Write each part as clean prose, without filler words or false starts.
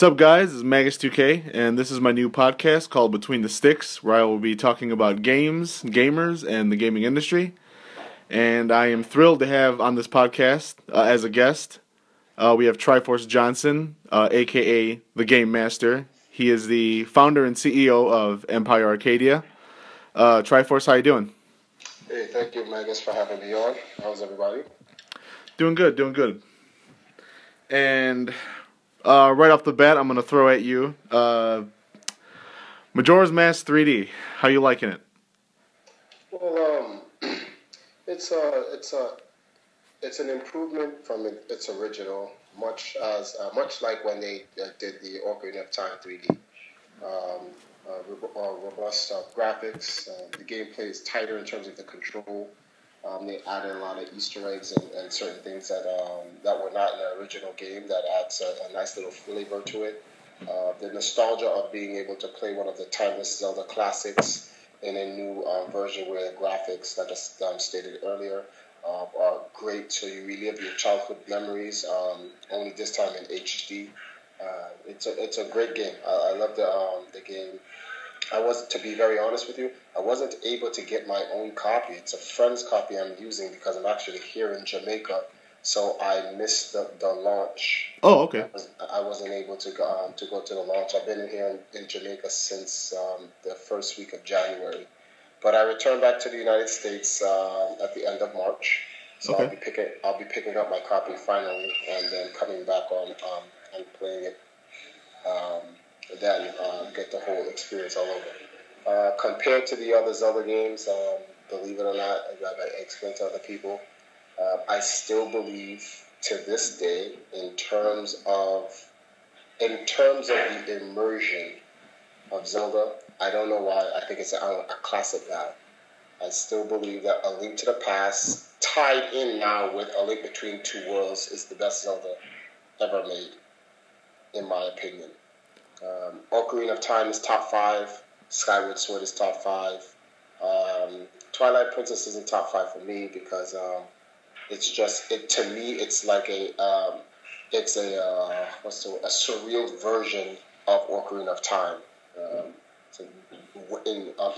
What's up, guys? This is Magus2K, and this is my new podcast called Between the Sticks, where I will be talking about games, gamers, and the gaming industry. And I am thrilled to have on this podcast, as a guest, we have Triforce Johnson, a.k.a. the Game Master. He is the founder and CEO of Empire Arcadia. Triforce, how you doing? Hey, thank you, Magus, for having me on. How's everybody? Doing good. And right off the bat, I'm going to throw at you Majora's Mask 3D. How you liking it? Well, it's an improvement from its original, much like when they did the Ocarina of Time 3D. Robust graphics. The gameplay is tighter in terms of the control. They added a lot of Easter eggs and certain things that were not in the original game that adds a nice little flavor to it. The nostalgia of being able to play one of the timeless Zelda classics in a new version where the graphics, like I stated earlier, are great. So you relive your childhood memories, only this time in HD. It's a great game. I love the game. To be very honest with you, I wasn't able to get my own copy. It's a friend's copy I'm using because I'm actually here in Jamaica, so I missed the launch. Oh, okay. I wasn't able to go to the launch. I've been here in Jamaica since the first week of January, but I returned back to the United States at the end of March. So okay. I'll be picking up my copy finally, and then coming back on and playing it. Then get the whole experience all over. Compared to the other Zelda games, believe it or not, like I explained to other people, I still believe to this day, in terms of the immersion of Zelda, I don't know why, I think it's a classic now. I still believe that A Link to the Past, tied in now with A Link Between Two Worlds, is the best Zelda ever made, in my opinion. Ocarina of Time is top 5. Skyward Sword is top 5. Twilight Princess isn't top 5 for me because it's just to me it's like a surreal version of Ocarina of Time.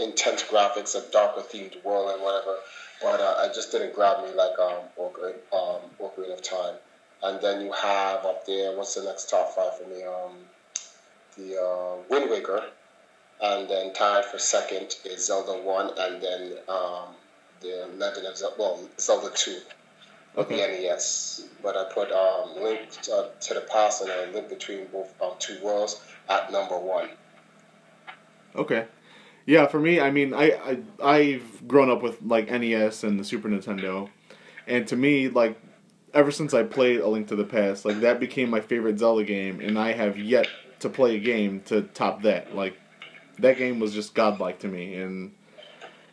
Intense graphics, a darker themed world and whatever, but it just didn't grab me like Ocarina of Time. And then you have up there, what's the next top 5 for me? The Wind Waker, and then tied for second is Zelda 1, and then the Legend of Zelda 2 of the NES. But I put Link to the Past and a Link Between Two Worlds at number 1. Okay. Yeah, for me, I mean, I've grown up with, like, NES and the Super Nintendo, and to me, like, ever since I played A Link to the Past, like, that became my favorite Zelda game, and I have yet to play a game to top that. Like, that game was just godlike to me, and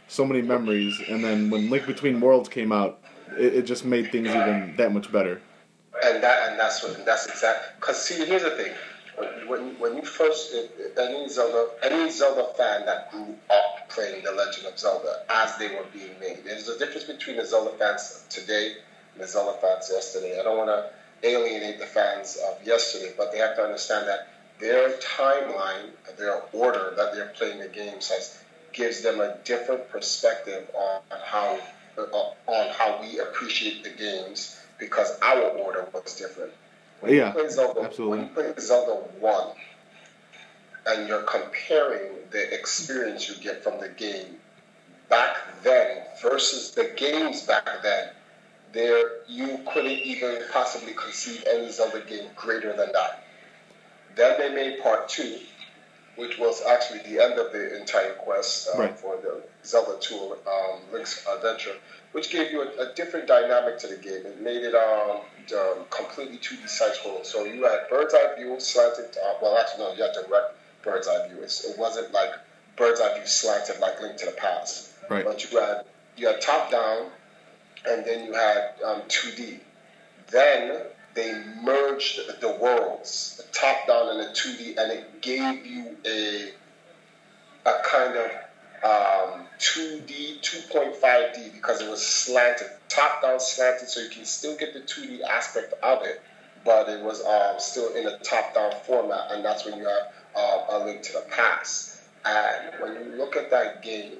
so many memories. And then when Link Between Worlds came out, it just made things even that much better. And that's exactly, because see, here's the thing: when you first any Zelda fan that grew up playing The Legend of Zelda as they were being made, there's a difference between the Zelda fans today and the Zelda fans yesterday. I don't want to alienate the fans of yesterday, but they have to understand that their timeline, their order that they're playing the games gives them a different perspective on how we appreciate the games, because our order was different. When you play Zelda 1 and you're comparing the experience you get from the game back then versus the games back then, you couldn't even possibly conceive any Zelda game greater than that. Then they made Part 2, which was actually the end of the entire quest for the Zelda 2 Link's Adventure, which gave you a different dynamic to the game. It made it completely 2D side-scrolling. So you had bird's eye view, slanted. You had direct bird's eye view. It wasn't like bird's eye view slanted like Link to the Past. Right. But you had top-down, and then you had 2D. Then they merged the worlds, the top-down and the 2D, and it gave you a kind of 2D, 2.5D, because it was slanted, top-down slanted, so you can still get the 2D aspect of it, but it was still in a top-down format, and that's when you have A Link to the Past. And when you look at that game,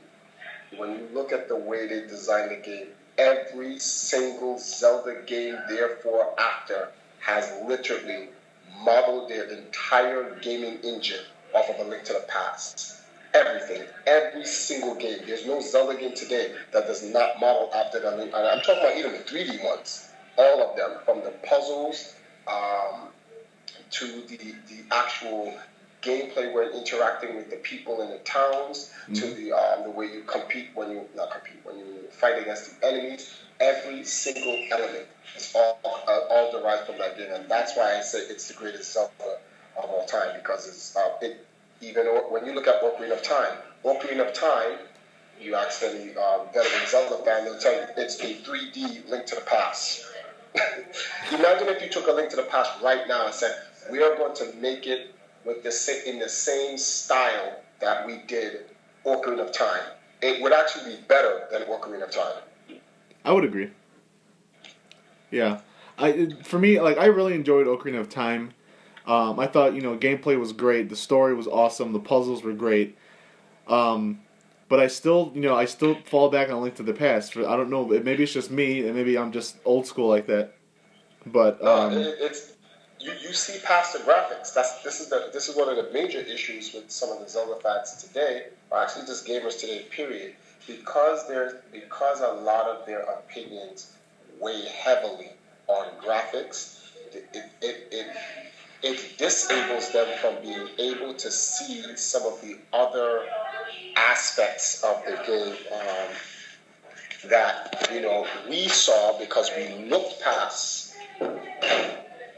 when you look at the way they designed the game, every single Zelda game, therefore after, has literally modeled their entire gaming engine off of A Link to the Past. Everything, every single game. There's no Zelda game today that does not model after the Link. And I'm talking about even the 3D ones. All of them, from the puzzles to the actual gameplay where interacting with the people in the towns, to the way you when you fight against the enemies. Every single element is all derived from that game, and that's why I say it's the greatest Zelda of all time, because even when you look at Ocarina of Time, you ask any veteran Zelda fan, they'll tell you it's a 3D Link to the Past. Imagine if you took A Link to the Past right now and said, we are going to make it in the same style that we did Ocarina of Time. It would actually be better than Ocarina of Time. I would agree. Yeah. For me, I really enjoyed Ocarina of Time. I thought, gameplay was great, the story was awesome, the puzzles were great. But I still fall back on A Link to the Past. I don't know, maybe it's just me, and maybe I'm just old school like that. But you see past the graphics. This is one of the major issues with some of the Zelda fans today, or actually just gamers today, period. Because a lot of their opinions weigh heavily on graphics, it disables them from being able to see some of the other aspects of the game that we saw because we looked past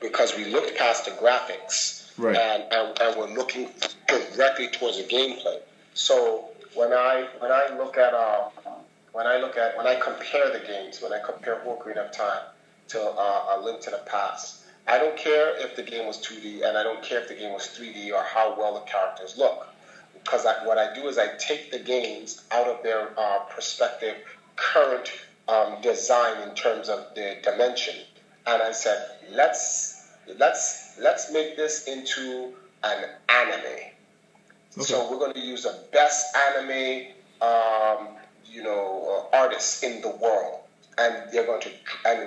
the graphics, right, and we're looking directly towards the gameplay. So when I compare the games, when I compare Ocarina of Time to A Link to the Past, I don't care if the game was 2D, and I don't care if the game was 3D or how well the characters look, because what I do is I take the games out of their perspective, current design in terms of the dimension, and I said, let's make this into an anime. Okay. So we're going to use the best anime artists in the world. And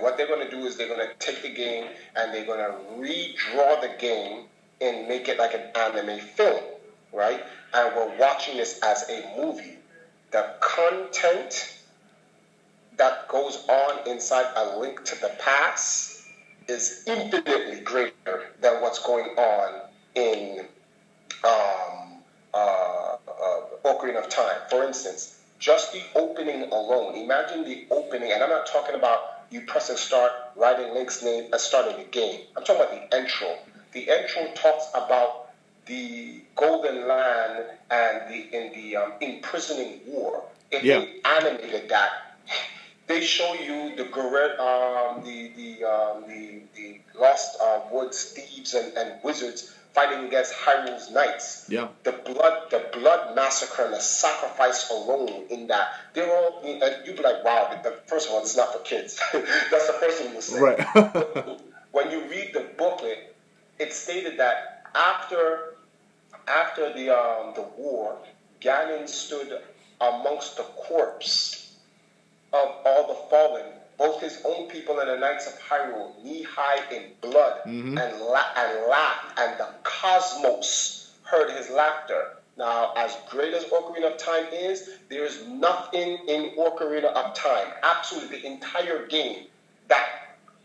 what they're going to do is they're going to take the game and they're going to redraw the game and make it like an anime film, right? And we're watching this as a movie. The content that goes on inside A Link to the Past is infinitely greater than what's going on in Ocarina of Time. For instance, just the opening alone. Imagine the opening, and I'm not talking about you pressing start, writing Link's name, and starting the game. I'm talking about the intro. The intro talks about the Golden Land and the imprisoning war. If they animated that, they show you the Lost Woods thieves and wizards fighting against Hyrule's knights. Yeah. The blood massacre and the sacrifice alone in that. They're all, and you'd be like, wow, first of all, it's not for kids. That's the first thing you say. Right. When you read the booklet, it stated that after the war, Ganon stood amongst the corpse of all the fallen, both his own people and the Knights of Hyrule, knee-high in blood, and laughed, and the cosmos heard his laughter. Now, as great as Ocarina of Time is, there is nothing in Ocarina of Time, absolutely the entire game, that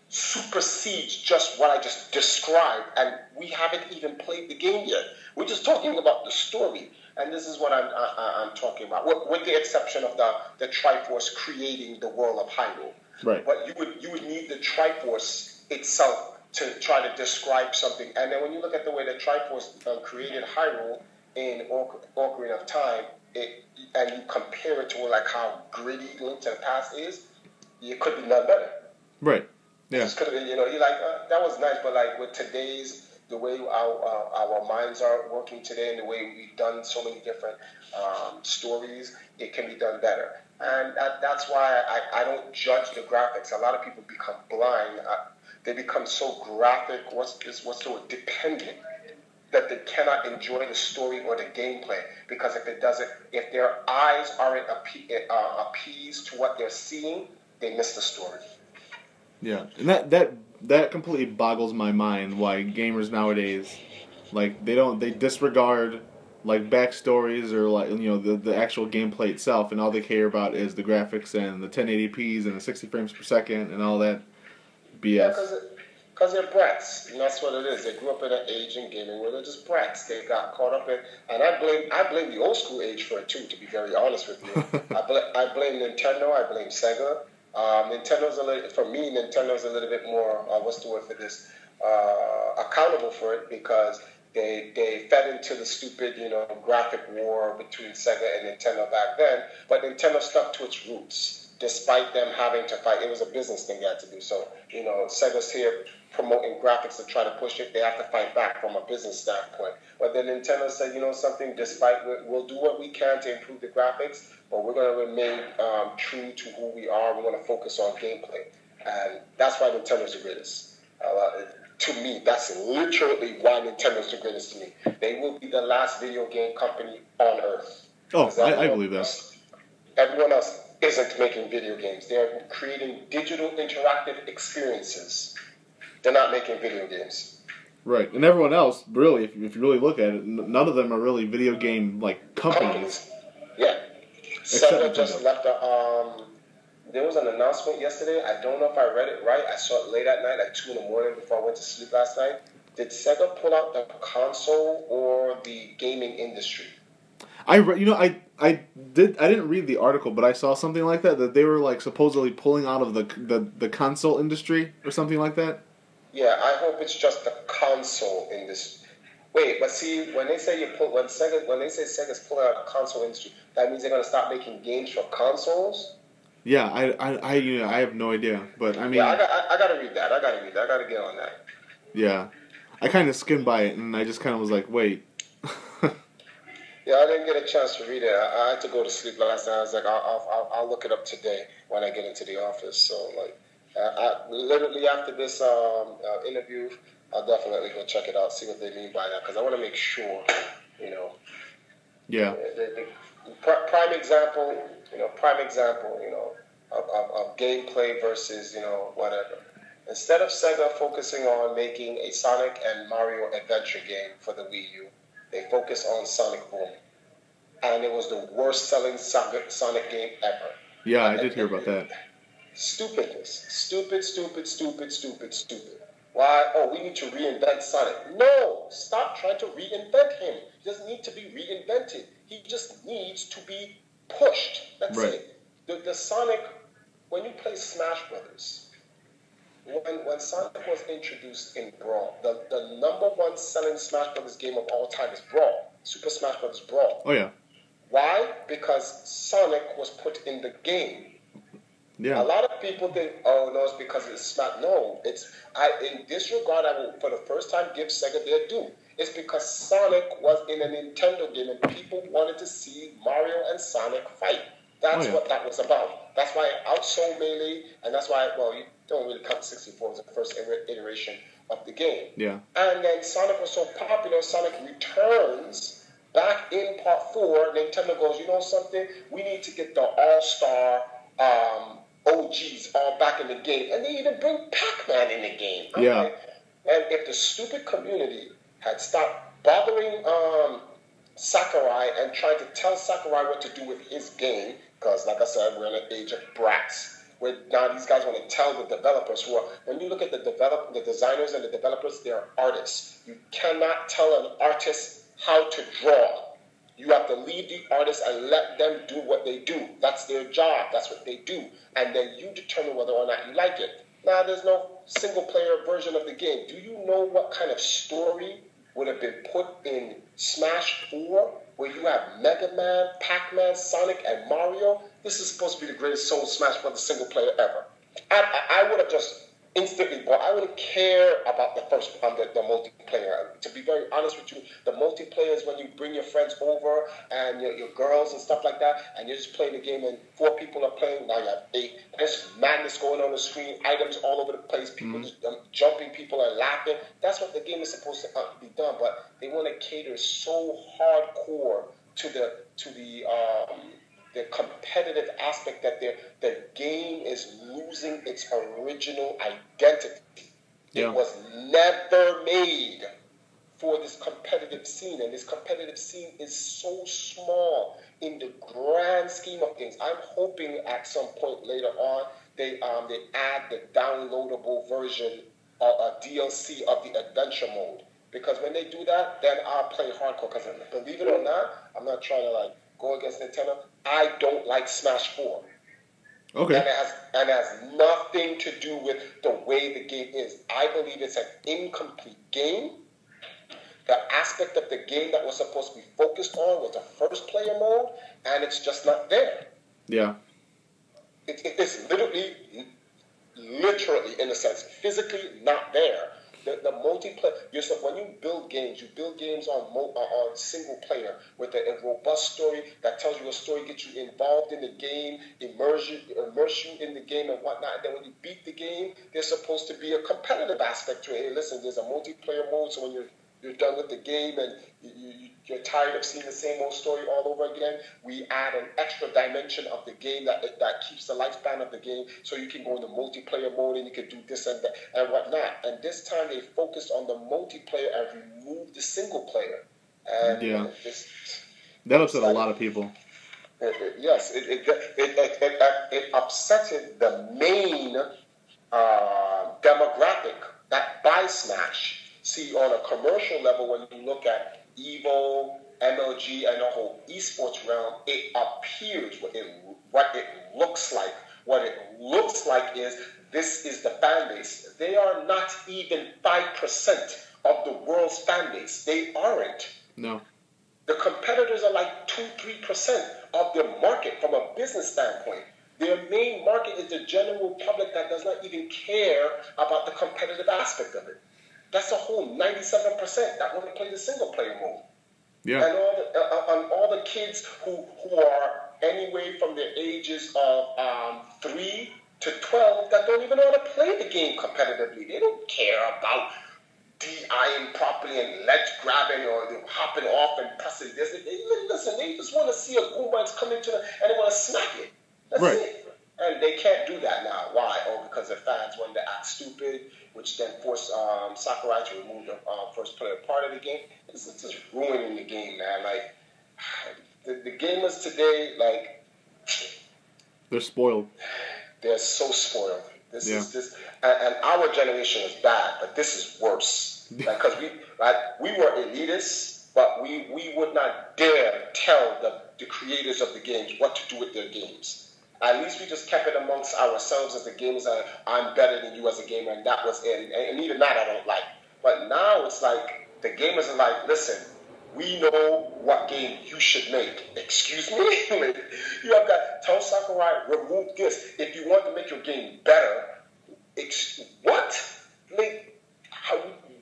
supersedes just what I just described, and we haven't even played the game yet. We're just talking about the story, and this is what I'm talking about, with the exception of the Triforce creating the world of Hyrule. Right. But you would need the Triforce itself to try to describe something, and then when you look at the way the Triforce created Hyrule in Ocarina of Time, and you compare it to like how gritty Link to the Past is, it could be none better. Right. Yeah. You're like, that was nice, but like with the way our minds are working today and the way we've done so many different stories, it can be done better. And that's why I don't judge the graphics. A lot of people become blind they become so graphic, what's the word, dependent, that they cannot enjoy the story or the gameplay, because if their eyes aren't appeased to what they're seeing, they miss the story. Yeah, and that completely boggles my mind why gamers nowadays, like, they disregard like backstories or, like, the actual gameplay itself, and all they care about is the graphics and the 1080p's and the 60 frames per second and all that BS. Yeah, because they're brats, and that's what it is. They grew up in an age in gaming where they're just brats. They got caught up in, and I blame the old school age for it too. To be very honest with you, I blame Nintendo. I blame Sega. Nintendo's a little bit more. What's the word for this? Accountable for it, because they fed into the stupid, graphic war between Sega and Nintendo back then. But Nintendo stuck to its roots, despite them having to fight. It was a business thing they had to do. So, Sega's here promoting graphics to try to push it. They have to fight back from a business standpoint. But then Nintendo said, something, despite, we'll do what we can to improve the graphics, but we're going to remain true to who we are. We're going to focus on gameplay. And that's why Nintendo's the greatest. To me, that's literally why Nintendo's the greatest to me. They will be the last video game company on Earth. Oh, I believe that. Everyone else isn't making video games. They're creating digital interactive experiences. They're not making video games. Right, and everyone else, really, if you really look at it, none of them are really video game like companies. Yeah. Sega just left there was an announcement yesterday. I don't know if I read it right. I saw it late at night, like 2 a.m. before I went to sleep last night. Did Sega pull out the console or the gaming industry? I didn't read the article, but I saw something like that they were like supposedly pulling out of the console industry or something like that. Yeah, I hope it's just the console industry. Wait, but see, when they say Sega's pulling out the console industry, that means they're going to stop making games for consoles. Yeah, I have no idea, but I mean, yeah, I gotta read that. I gotta get on that. Yeah, I kind of skimmed by it, and I just kind of was like, wait. Yeah, I didn't get a chance to read it. I had to go to sleep last night. I was like, I'll look it up today when I get into the office. So, literally after this interview, I'll definitely go check it out, see what they mean by that, because I want to make sure, Yeah. Prime example, of gameplay versus, whatever. Instead of Sega focusing on making a Sonic and Mario adventure game for the Wii U, they focused on Sonic Boom. And it was the worst selling Sonic game ever. Yeah, I did hear about that. Stupidness. Stupid. Why? Oh, we need to reinvent Sonic. No! Stop trying to reinvent him. He doesn't need to be reinvented. He just needs to be pushed. That's right. it. The Sonic, when you play Smash Brothers, when Sonic was introduced in Brawl, the number one selling Smash Brothers game of all time is Brawl. Super Smash Brothers Brawl. Oh, yeah. Why? Because Sonic was put in the game. Yeah. A lot of people think, oh, no, it's because it's Smash. No, in this regard, I will, for the first time, give Sega their due. It's because Sonic was in a Nintendo game and people wanted to see Mario and Sonic fight. That's what that was about. That's why it outsold Melee, and that's why, you don't really count 64 as the first iteration of the game. Yeah. And then Sonic was so popular, Sonic Returns, back in Part 4, Nintendo goes, you know something? We need to get the all-star OGs all back in the game. And they even bring Pac-Man in the game. Okay? Yeah. And if the stupid community had stopped bothering Sakurai and trying to tell Sakurai what to do with his game, because, like I said, we're in an age of brats, where now these guys want to tell the developers when you look at the designers and the developers, they're artists. You cannot tell an artist how to draw. You have to leave the artists and let them do what they do. That's their job. That's what they do. And then you determine whether or not you like it. Now, there's no single-player version of the game. Do you know what kind of story would have been put in Smash 4, where you have Mega Man, Pac-Man, Sonic, and Mario? This is supposed to be the greatest Soul Smash Brothers single-player ever. I would have just instantly bought. I wouldn't care about the first, the multiplayer. To be very very honest with you. The multiplayer is when you bring your friends over and your girls and stuff like that, and you're just playing the game and 4 people are playing. Now you have 8. There's madness going on the screen, items all over the place, people just jumping, people are laughing. That's what the game is supposed to be done, but they want to cater so hardcore to the competitive aspect that the game is losing its original identity. It was never made for this competitive scene, and this competitive scene is so small in the grand scheme of things. I'm hoping at some point later on they add the downloadable version of a DLC of the adventure mode, because when they do that, then I'll play hardcore. Because believe it or not, I'm not trying to go against Nintendo. I don't like Smash 4. Okay. And it has nothing to do with the way the game is. I believe it's an incomplete game. The aspect of the game that was supposed to be focused on was the first player mode, and it's just not there. Yeah. It's literally, in a sense, physically not there. The multiplayer. When you build games, on single player with a robust story that tells you a story, gets you involved in the game, immerse you in the game and whatnot. And then when you beat the game, there's supposed to be a competitive aspect to it. Hey, listen, there's a multiplayer mode, so when you're done with the game and you're tired of seeing the same old story all over again, we add an extra dimension of the game that keeps the lifespan of the game, so you can go into multiplayer mode and you can do this and that and whatnot. And this time they focused on the multiplayer and removed the single player. And that upset a lot of people. Yes, it upsetted the main demographic that buys Smash. See, on a commercial level, when you look at Evo, MLG, and the whole esports realm, it appears what it looks like. What it looks like is this is the fan base. They are not even 5% of the world's fan base. They aren't. No. The competitors are like 2-3% of the market from a business standpoint. Their main market is the general public that does not even care about the competitive aspect of it. That's a whole 97% that want to play the single player mode. Yeah. And all the kids who are anyway from their ages of 3 to 12 that don't even know how to play the game competitively. They don't care about DIing properly and ledge grabbing or hopping off and pressing this. They just want to see a Goomba come into them and they want to smack it. That's it. And they can't do that now. Why? Oh, because the fans wanted to act stupid, which then forced Sakurai to remove the first player part of the game. It's just ruining the game, man. Like, the gamers today, like, they're spoiled. They're so spoiled. And our generation is bad, but this is worse. Because we were elitists, but we would not dare tell the creators of the games what to do with their games. At least we just kept it amongst ourselves as the gamers. I'm better than you as a gamer, and that was it. And even that I don't like. But now it's like the gamers are like, listen, we know what game you should make. Excuse me? You have got, tell Sakurai, remove this. If you want to make your game better, what? Like,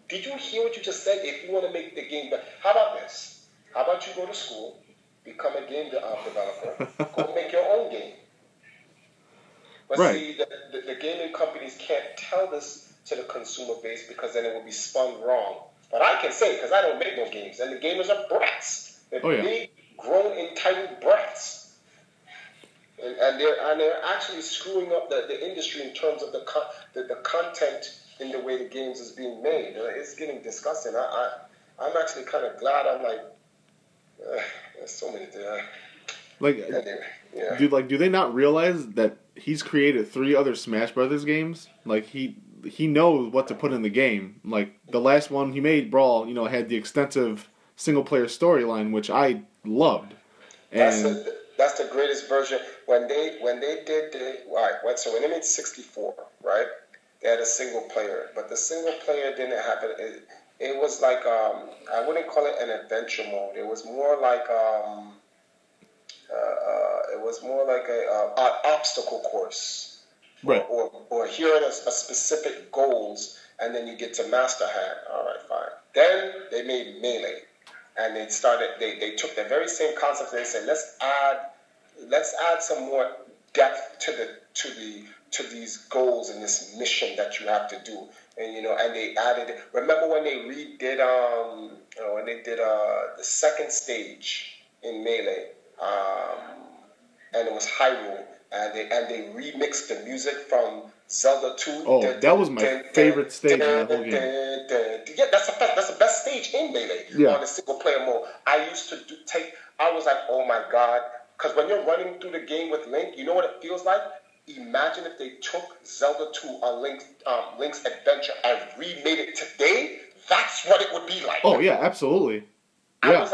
did you hear what you just said? If you want to make the game better. How about this? How about you go to school, become a game developer, go make your own game. But see, the gaming companies can't tell this to the consumer base because then it will be spun wrong. But I can say, because I don't make no games, and the gamers are brats. They're big, grown, entitled brats. And they're actually screwing up the industry in terms of the content in the way the games is being made. It's getting disgusting. I'm actually kind of glad. I'm like, there's so many things. Do they not realize that he's created 3 other Smash Brothers games? Like, he knows what to put in the game. Like, the last one he made, Brawl, had the extensive single-player storyline, which I loved. And that's the greatest version. When they did so when they made 64, right? They had a single player, but the single player didn't have it. It was like I wouldn't call it an adventure mode. It was more like an obstacle course, right? Or here are a specific goals and then you get to Master Hand. All right, fine. Then they made Melee, and they started. They took the very same concept and they said, let's add some more depth to these goals and this mission that you have to do. And and they added. Remember when they redid the second stage in Melee, and it was Hyrule, and they remixed the music from Zelda 2. Oh, that was my favorite stage in that whole game. Yeah, that's the best stage in Melee on the single player mode. I used to I was like, oh my god, because when you're running through the game with Link, you know what it feels like? Imagine if they took Zelda 2 on Link's Adventure and remade it today. That's what it would be like. Oh yeah, absolutely. Yeah.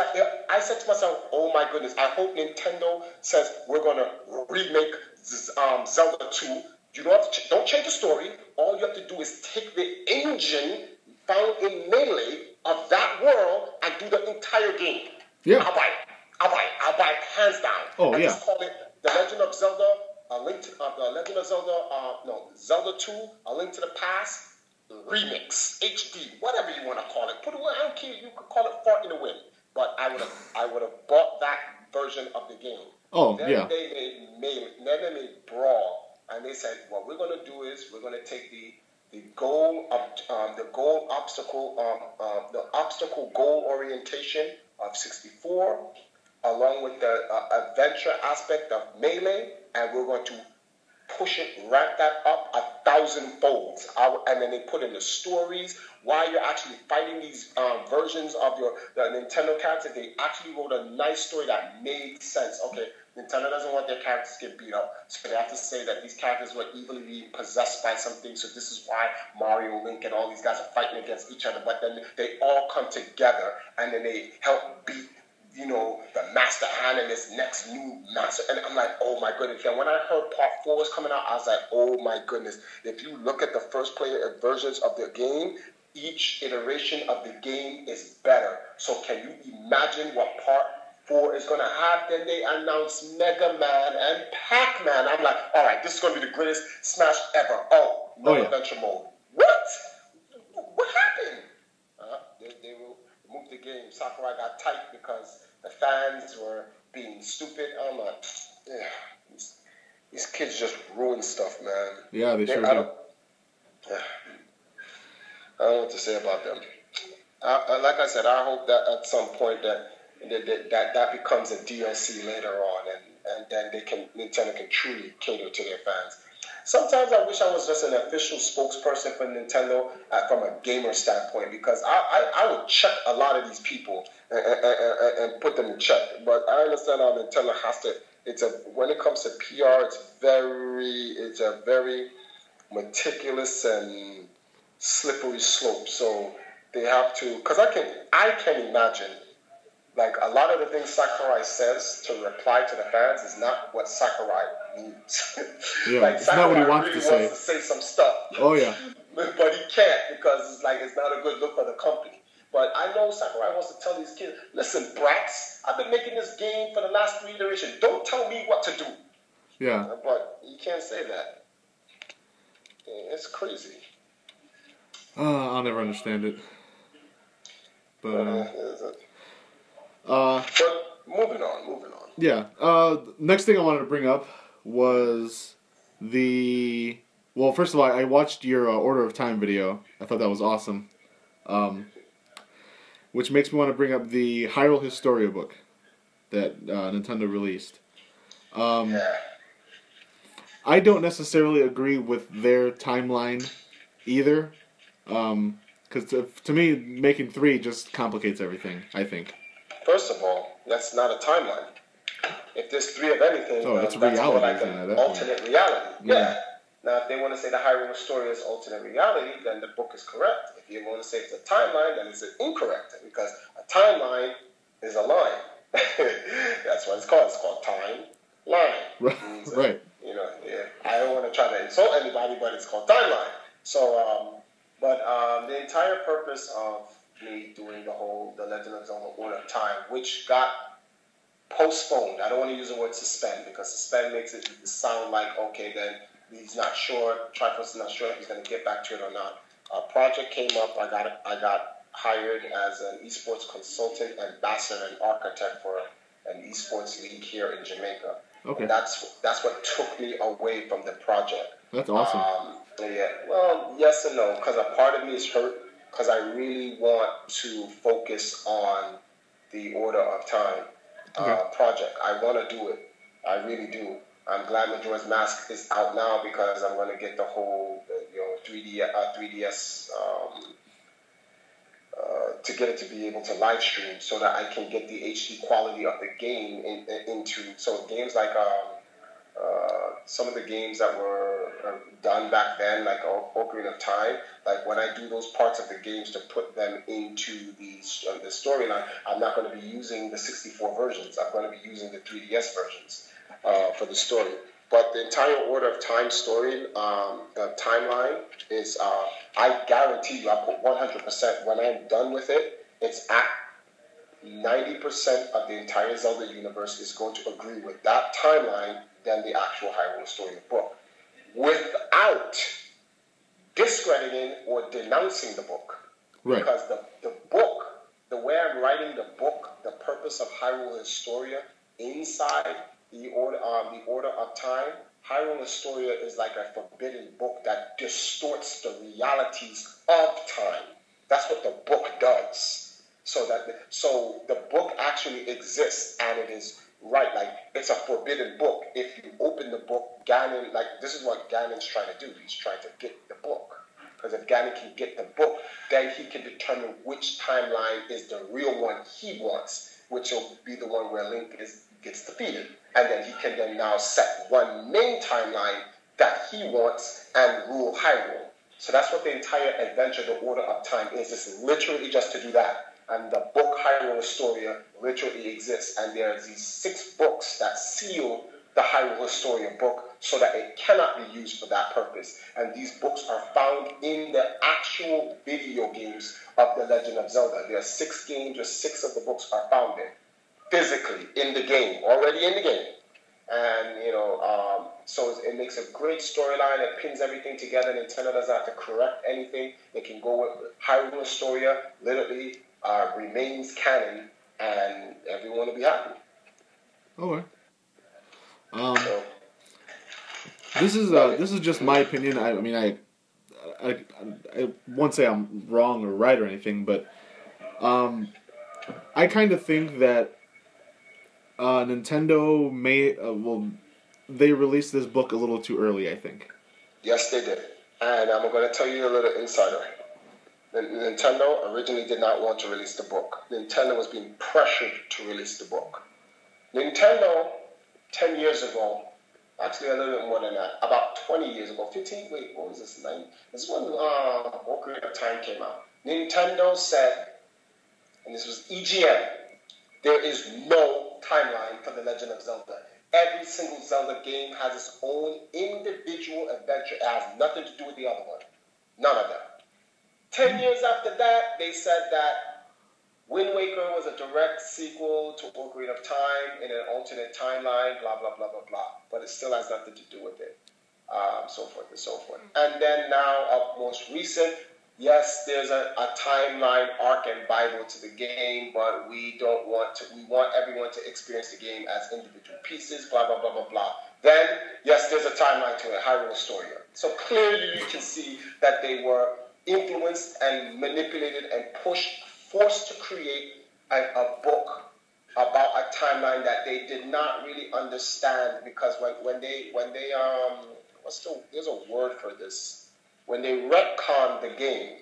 I said to myself, oh my goodness, I hope Nintendo says we're going to remake Zelda 2. You don't change the story. All you have to do is take the engine found in Melee of that world and do the entire game. Yeah. I'll buy it hands down. Oh, and just call it The Legend of Zelda, Zelda 2, A Link to the Past, Remix, HD, whatever you want to call it. I don't care. You could call it Fart in the Wind. But I would have bought that version of the game. Oh, then yeah. They made Brawl, and they said, what we're going to do is we're going to take the obstacle goal orientation of 64, along with the adventure aspect of Melee, and we're going to rank that up 1,000 folds. And then they put in the stories while you're actually fighting these versions of the Nintendo characters. They actually wrote a nice story that made sense. Okay, Nintendo doesn't want their characters to get beat up, so they have to say that these characters were evilly being possessed by something. So this is why Mario, Link, and all these guys are fighting against each other. But then they all come together, and then they help beat the Master Hand and this next new master. And I'm like, oh my goodness. And when I heard part 4 was coming out, I was like, oh my goodness. If you look at the first player versions of the game, each iteration of the game is better. So can you imagine what part 4 is going to have? Then they announced Mega Man and Pac-Man. I'm like, all right, this is going to be the greatest Smash ever. Oh, no adventure mode. What? What happened? They removed the game. Sakurai got tight because the fans were being stupid. I'm like, these kids just ruin stuff, man. Yeah, they sure do. I don't know what to say about them. Like I said, I hope that at some point that becomes a DLC later on, and then Nintendo can truly cater to their fans. Sometimes I wish I was just an official spokesperson for Nintendo from a gamer standpoint, because I would check a lot of these people and put them in check. But I understand how Nintendo has to. When it comes to PR, it's a very meticulous and slippery slope. So they have to, because I can imagine. Like, a lot of the things Sakurai says to reply to the fans is not what Sakurai means. Yeah, like, it's Sakurai not what he wants really to say. wants to say some stuff. Oh, yeah. But he can't, because it's not a good look for the company. But I know Sakurai wants to tell these kids, listen, brats, I've been making this game for the last 3 iterations. Don't tell me what to do. Yeah. But you can't say that. It's crazy. I'll never understand it. But moving on. Yeah. Next thing I wanted to bring up was first of all, I watched your Order of Time video. I thought that was awesome. Which makes me want to bring up the Hyrule Historia book that Nintendo released. I don't necessarily agree with their timeline either. Because to me, making 3 just complicates everything, I think. First of all, that's not a timeline. If there's 3 of anything, that's more reality, like an alternate reality. Yeah. Now, if they want to say the Hyrule story is alternate reality, then the book is correct. If you want to say it's a timeline, then it's incorrect, because a timeline is a line. That's what it's called. It's called timeline. Right. I don't want to try to insult anybody, but it's called timeline. So, the entire purpose of me doing the Legend of Zelda Order of Time, which got postponed. I don't want to use the word suspend, because suspend makes it sound like, okay, then he's not sure, Triforce is not sure if he's going to get back to it or not. A project came up. I got hired as an esports consultant, ambassador, and architect for an esports league here in Jamaica. Okay. And that's what took me away from the project. That's awesome. Yeah. Well, yes and no, because a part of me is hurt because I really want to focus on the Order of Time project. I want to do it. I really do. I'm glad Majora's Mask is out now because I'm going to get the whole 3DS to get it to be able to live stream so that I can get the HD quality of the game into. So games like some of the games that were done back then, like Ocarina of Time, like when I do those parts of the games to put them into the storyline, I'm not going to be using the 64 versions. I'm going to be using the 3DS versions for the story. But the entire Order of Time story, timeline is, I guarantee you, I put 100%. When I'm done with it, it's at 90% of the entire Zelda universe is going to agree with that timeline than the actual Hyrule story book, without discrediting or denouncing the book. Right. Because the book, the way I'm writing the book, the purpose of Hyrule Historia inside the Order of Time, Hyrule Historia is like a forbidden book that distorts the realities of time. That's what the book does. So the book actually exists, and it is right. Like, it's a forbidden book. If you open the book, Ganon, like, this is what Ganon's trying to do. He's trying to get the book. Because if Ganon can get the book, then he can determine which timeline is the real one he wants, which will be the one where Link gets defeated. And then he can then now set one main timeline that he wants and rule Hyrule. So that's what the entire adventure, the Order of Time is. It's literally just to do that. And the book Hyrule Historia literally exists. And there's these 6 books that seal the Hyrule Historia book so that it cannot be used for that purpose. And these books are found in the actual video games of The Legend of Zelda. There are 6 games, or 6 of the books are found there, physically in the game, already in the game. And, so it makes a great storyline. It pins everything together. Nintendo doesn't have to correct anything. They can go with Hyrule Historia, literally remains canon, and everyone will be happy. Okay. This is just my opinion. I mean, I won't say I'm wrong or right or anything, but I kind of think that Nintendo they released this book a little too early, I think. Yes, they did. And I'm going to tell you a little insider. Nintendo originally did not want to release the book. Nintendo was being pressured to release the book. Nintendo, 10 years ago, actually a little bit more than that, about 20 years ago, 15, wait, what was this, 9? This is when Ocarina of Time came out. Nintendo said, and this was EGM, there is no timeline for The Legend of Zelda. Every single Zelda game has its own individual adventure. It has nothing to do with the other one. None of them. 10 years after that, they said that Wind Waker was a direct sequel to Ocarina of Time in an alternate timeline, blah, blah, blah, blah, blah. But it still has nothing to do with it, so forth and so forth. And then now, most recent, yes, there's a timeline arc and Bible to the game, but we want everyone to experience the game as individual pieces, blah, blah, blah, blah, blah. Then, yes, there's a timeline to it, Hyrule Historia. So clearly you can see that they were influenced and manipulated and forced to create a book about a timeline that they did not really understand, because when they there's a word for this. When they retconned the game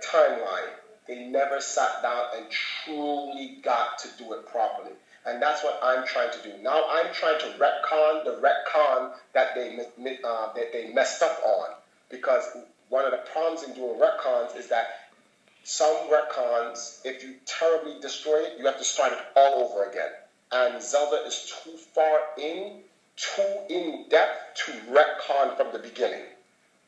timeline, they never sat down and truly got to do it properly. And that's what I'm trying to do. Now I'm trying to retcon the retcon that they messed up on. Because one of the problems in doing retcons is that some retcons, if you terribly destroy it, you have to start it all over again. And Zelda is too far in, too in depth to retcon from the beginning.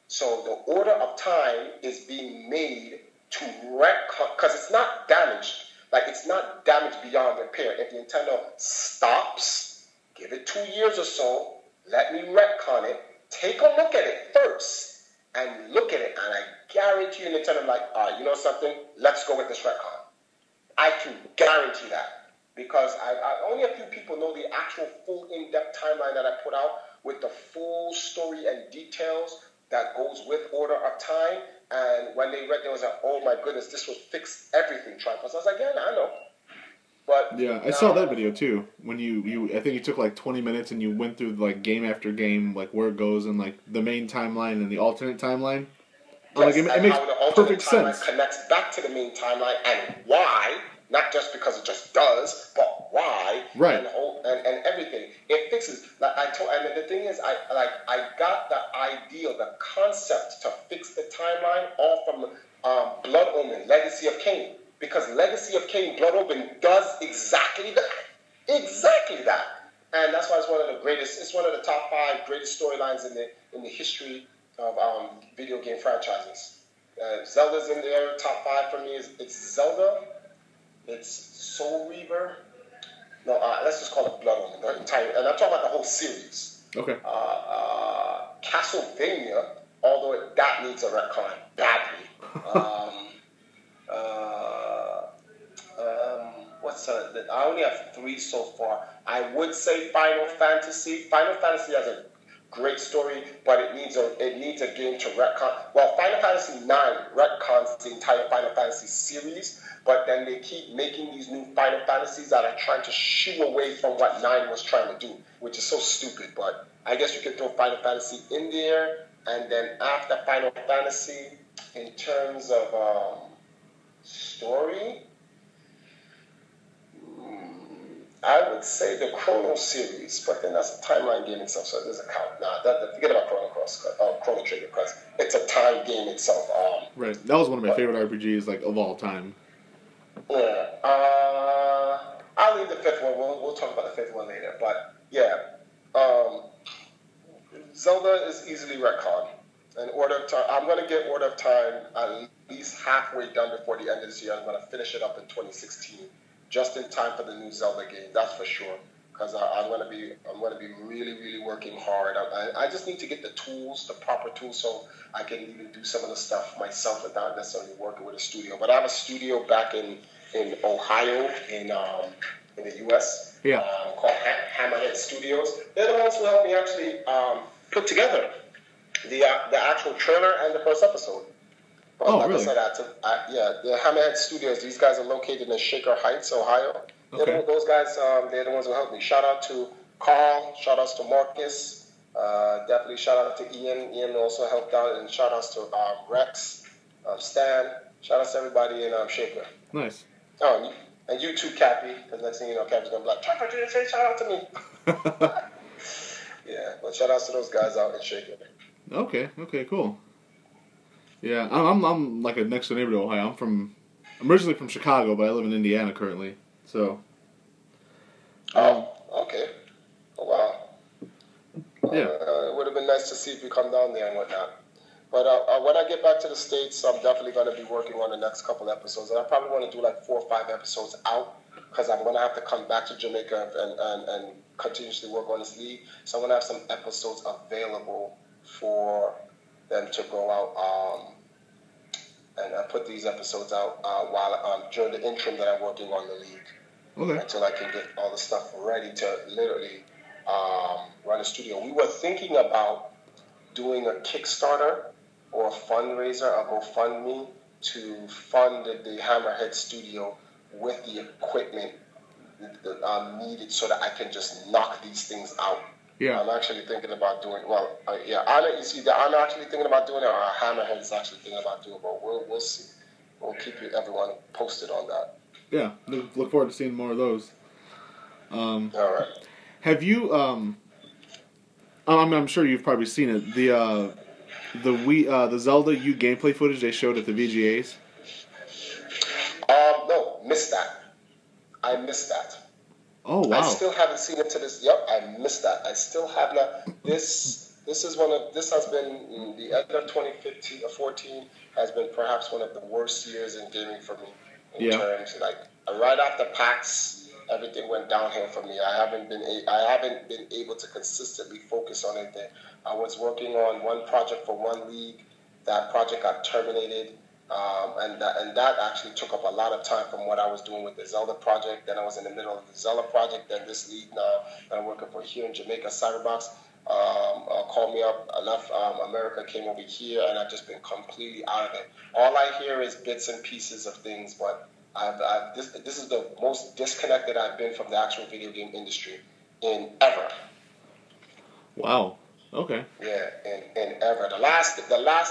So the Order of Time is being made to retcon, because it's not damaged. Like, it's not damaged beyond repair. If Nintendo stops, give it 2 years or so, let me retcon it, take a look at it first, and look at it, and I guarantee you Nintendo like, you know something? Let's go with this retcon. I can guarantee that because only a few people know the actual full in-depth timeline that I put out with the full story and details that goes with Order of Time. And when they read, they was like, "Oh my goodness, this will fix everything." Triforce. I was like, "Yeah, I know." But yeah, I saw that video too. When you I think you took like 20 minutes and you went through like game after game, like where it goes and like the main timeline and the alternate timeline. Yes, Like, it and makes how the alternate perfect timeline sense. connects back to the main timeline and why, not just because it just does, but why, Right. and everything. It fixes. Like I told, and the thing is, I got the idea, the concept to fix the timeline all from Blood Omen, Legacy of Kain, because Legacy of Kain, Blood Omen does exactly that, and that's why it's one of the greatest. It's one of the top 5 greatest storylines in the history of video game franchises. Zelda's in there. Top 5 for me it's Zelda, it's Soul Reaver. No, let's just call it Blood Omen. The entire, and I'm talking about the whole series. Okay. Castlevania, although that needs a retcon badly. I only have 3 so far. I would say Final Fantasy. Final Fantasy has a great story, but it needs a game to retcon. Well, Final Fantasy IX retcons the entire Final Fantasy series, but then they keep making these new Final Fantasies that are trying to shoo away from what 9 was trying to do, which is so stupid. But I guess you can throw Final Fantasy in there, and then after Final Fantasy, in terms of story, I would say the Chrono series, but then that's a timeline game itself, so it doesn't count. Forget about Chrono Trigger, because it's a time game itself. Right. That was one of my favorite RPGs like of all time. Yeah. I'll leave the 5th one. We'll talk about the 5th one later. But yeah, Zelda is easily retconned. And Order of Time, I'm going to get Order of Time at least halfway done before the end of this year. I'm going to finish it up in 2016. Just in time for the new Zelda game, that's for sure. Because I'm going to be really, really working hard. I just need to get the tools, the proper tools, so I can even do some of the stuff myself without necessarily working with a studio. But I have a studio back in Ohio, in the U.S. Yeah. Called Hammerhead Studios. They're the ones who helped me actually put together the actual trailer and the first episode. Well, really? I said, the Hammerhead Studios. These guys are located in Shaker Heights, Ohio. Okay. Those guys, they're the ones who helped me. Shout out to Carl. Shout outs to Marcus. Definitely shout out to Ian. Ian also helped out, and shout outs to Rex, Stan. Shout outs to everybody in Shaker. Nice. Oh, and you too, Cappy. Because next thing you know, Cappy's gonna be like, "Trevor, didn't say shout out to me." Yeah, but shout outs to those guys out in Shaker. Okay, cool. Yeah, I'm like a next door neighbor to Ohio. I'm originally from Chicago, but I live in Indiana currently. So. Okay. Oh, wow. Yeah. It would have been nice to see if you come down there and whatnot. But when I get back to the States, I'm definitely going to be working on the next couple episodes. And I probably want to do like 4 or 5 episodes out because I'm going to have to come back to Jamaica and continuously work on this league. So I'm going to have some episodes available for them to go out and I put these episodes out while during the interim that I'm working on the league. Okay. Until I can get all the stuff ready to literally run a studio. We were thinking about doing a Kickstarter or a fundraiser, a GoFundMe, to fund the Hammerhead Studio with the equipment needed so that I can just knock these things out. Yeah. I'm actually thinking about doing, I'm actually thinking about doing it, or Hammerhead's actually thinking about doing it, but we'll see. We'll keep everyone posted on that. Yeah, look forward to seeing more of those. All right. Have you? I'm sure you've probably seen it. The Zelda U gameplay footage they showed at the VGAs. No, missed that. I missed that. Oh wow! I still haven't seen it to this. Yep, I missed that. I still have not. This has been the end of 2015 or 14 has been perhaps one of the worst years in gaming for me. In terms like right after PAX, everything went downhill for me. I haven't been able to consistently focus on anything. I was working on one project for one league, that project got terminated. And that actually took up a lot of time from what I was doing with the Zelda project. Then I was in the middle of the Zelda project. Then this lead now that I'm working for here in Jamaica, Cyberbox, called me up. I left America, came over here, and I've just been completely out of it. All I hear is bits and pieces of things, but this is the most disconnected I've been from the actual video game industry in ever. Wow. Okay. Yeah, in ever. The last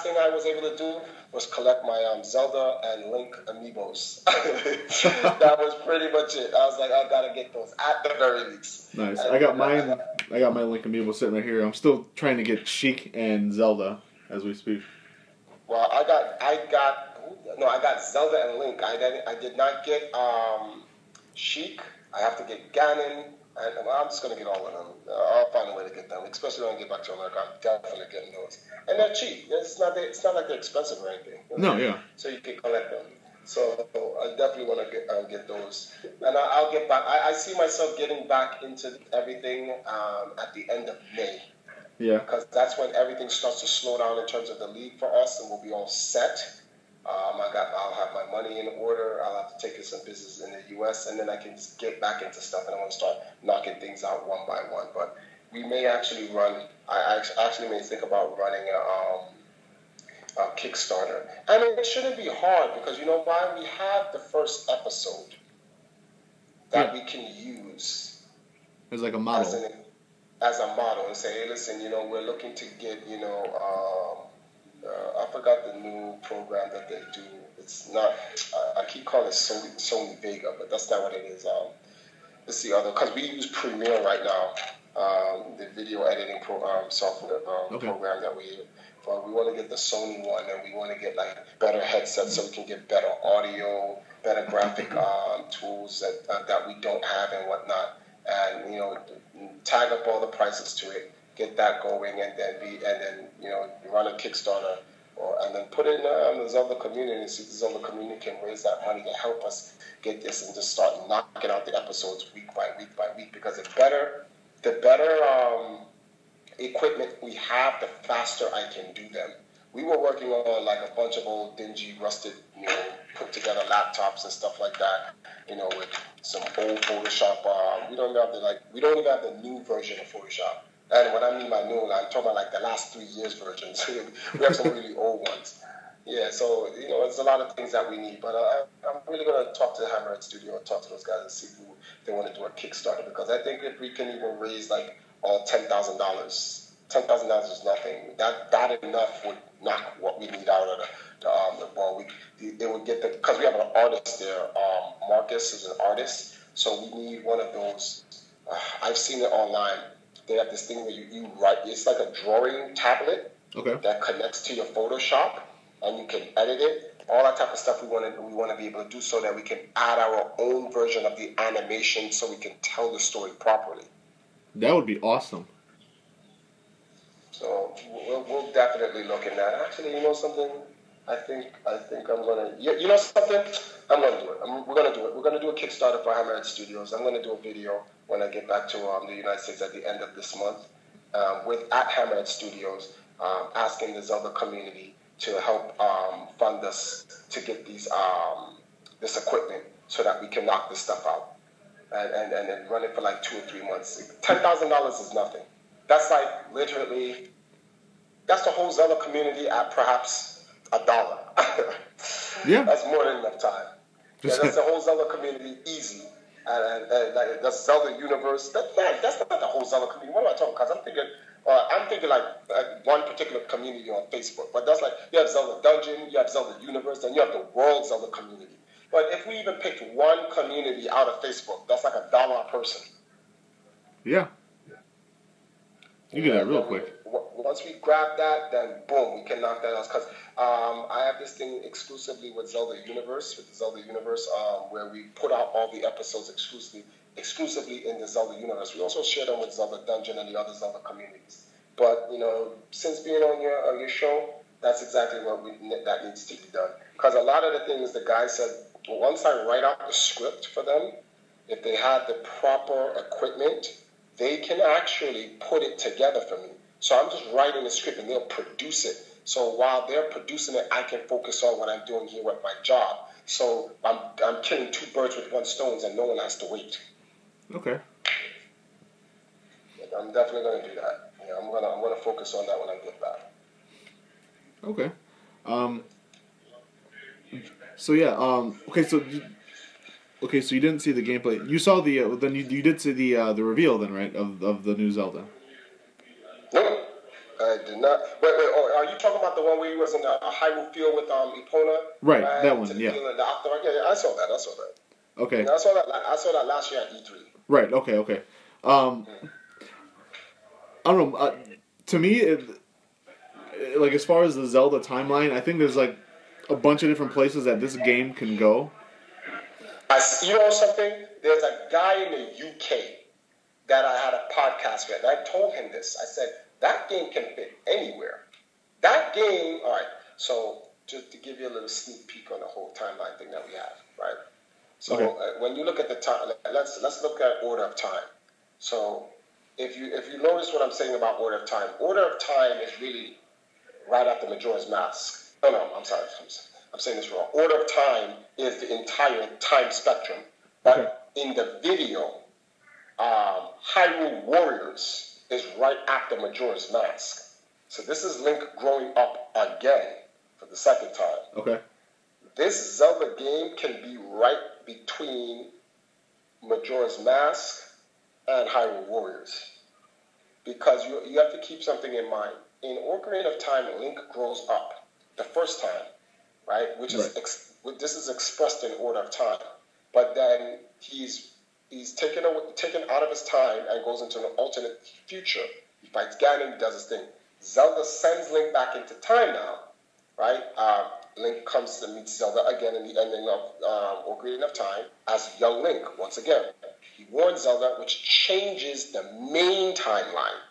thing I was able to do was collect my Zelda and Link amiibos. That was pretty much it. I was like, I gotta get those at the very least. Nice. And I got mine. I got my Link amiibo sitting right here. I'm still trying to get Sheik and Zelda as we speak. Well, I got Zelda and Link. I did not get Sheik. I have to get Ganon. And I'm just going to get all of them. I'll find a way to get them, especially when I get back to America. I'm definitely getting those. And they're cheap. It's not like they're expensive or anything. No, yeah. So you can collect them. So I definitely want to get those. And I'll get back. I see myself getting back into everything at the end of May. Yeah. Because that's when everything starts to slow down in terms of the league for us, and we'll be all set. I'll have my money in order. I'll have to take care of some business in the U.S. and then I can just get back into stuff, and I want to start knocking things out one by one. But we may actually run. I actually may think about running a Kickstarter, and it shouldn't be hard because you know why? We have the first episode that we can use. It's like a model. As a model, and say, hey, listen, we're looking to get, I forgot the new program that they do. It's not. I keep calling it Sony Vega, but that's not what it is. It's the other, because we use Premiere right now, the video editing software program that we use. But we want to get the Sony one, and we want to get like better headsets so we can get better audio, better graphic tools that we don't have and whatnot, and tag up all the prices to it. Get that going, and then run a Kickstarter, and then put it in the Zelda community and see if the Zelda community can raise that money to help us get this and just start knocking out the episodes week by week by week. Because the better equipment we have, the faster I can do them. We were working on like a bunch of old dingy, rusted, put together laptops and stuff like that. With some old Photoshop. We don't even have the new version of Photoshop. And when I mean by new, I'm talking about like the last 3 years versions. We have some really old ones. Yeah, so, it's a lot of things that we need. But I'm really going to talk to the Hammerhead Studio and talk to those guys and see if they want to do a Kickstarter. Because I think if we can even raise like all $10,000, $10,000 is nothing. That enough would knock what we need out of the ball. They would get because we have an artist there. Marcus is an artist. So we need one of those. I've seen it online. They have this thing where you write. It's like a drawing tablet that connects to your Photoshop, and you can edit it. All that type of stuff we want to be able to do so that we can add our own version of the animation so we can tell the story properly. That would be awesome. So we'll definitely look at that. Actually, something. I think I'm gonna. Something. I'm gonna do it. We're gonna do it. We're gonna do a Kickstarter for Hammerhead Studios. I'm gonna do a video when I get back to the United States at the end of this month at Hammerhead Studios, asking the Zelda community to help fund us to get these this equipment so that we can knock this stuff out and then run it for like 2 or 3 months. $10,000 is nothing. That's like literally. That's the whole Zelda community at perhaps $1. Yeah. That's more than enough time. Yeah, that's the whole Zelda community, easy. And like the Zelda universe, that's not the whole Zelda community. What am I talking about? Because I'm thinking like one particular community on Facebook. But that's like, you have Zelda Dungeon, you have Zelda Universe, and you have the World Zelda community. But if we even picked one community out of Facebook, that's like $1 a person. Yeah. You get that real quick. Once we grab that, then boom, we can knock that out. Because I have this thing exclusively with Zelda Universe, where we put out all the episodes exclusively in the Zelda Universe. We also share them with Zelda Dungeon and the other Zelda communities. But since being on your show, that's exactly what that needs to be done. Because a lot of the things the guy said, once I write out the script for them, if they have the proper equipment, they can actually put it together for me. So I'm just writing the script and they'll produce it. So while they're producing it, I can focus on what I'm doing here with my job. So I'm killing two birds with one stone, and no one has to wait. Okay. I'm definitely going to do that. Yeah, I'm gonna focus on that when I get back. Okay. So yeah. Okay. So you didn't see the gameplay. You saw the then you did see the reveal then, right, of the new Zelda. No, I did not. Wait. Oh, are you talking about the one where he was in a Hyrule field with Epona? Right. Ran That one. to the Yeah. field and the Octorok? Yeah, I saw that. Okay. Yeah, I saw that. I saw that last year at E3. Right. Okay. I don't know. To me, like as far as the Zelda timeline, I think there's like a bunch of different places that this game can go. You know something? There's a guy in the UK that I had a podcast with. I told him this. I said, that game can fit anywhere. That game, all right, so just to give you a little sneak peek on the whole timeline thing that we have, right? So when you look at the time, let's look at Order of Time. So if you notice what I'm saying about Order of Time is really right after Majora's Mask. Oh no, I'm sorry. I'm saying this wrong. Order of Time is the entire time spectrum. But in the video, Hyrule Warriors is right after Majora's Mask. So this is Link growing up again for the second time. Okay. This Zelda game can be right between Majora's Mask and Hyrule Warriors. Because you have to keep something in mind. In Ocarina of Time, Link grows up the first time, right? Which is this is expressed in Order of Time. But then he's taken out of his time and goes into an alternate future. He fights Ganon, he does his thing. Zelda sends Link back into time now, right? Link comes to meet Zelda again in the ending of Ocarina of Time as young Link once again. He warns Zelda, which changes the main timeline.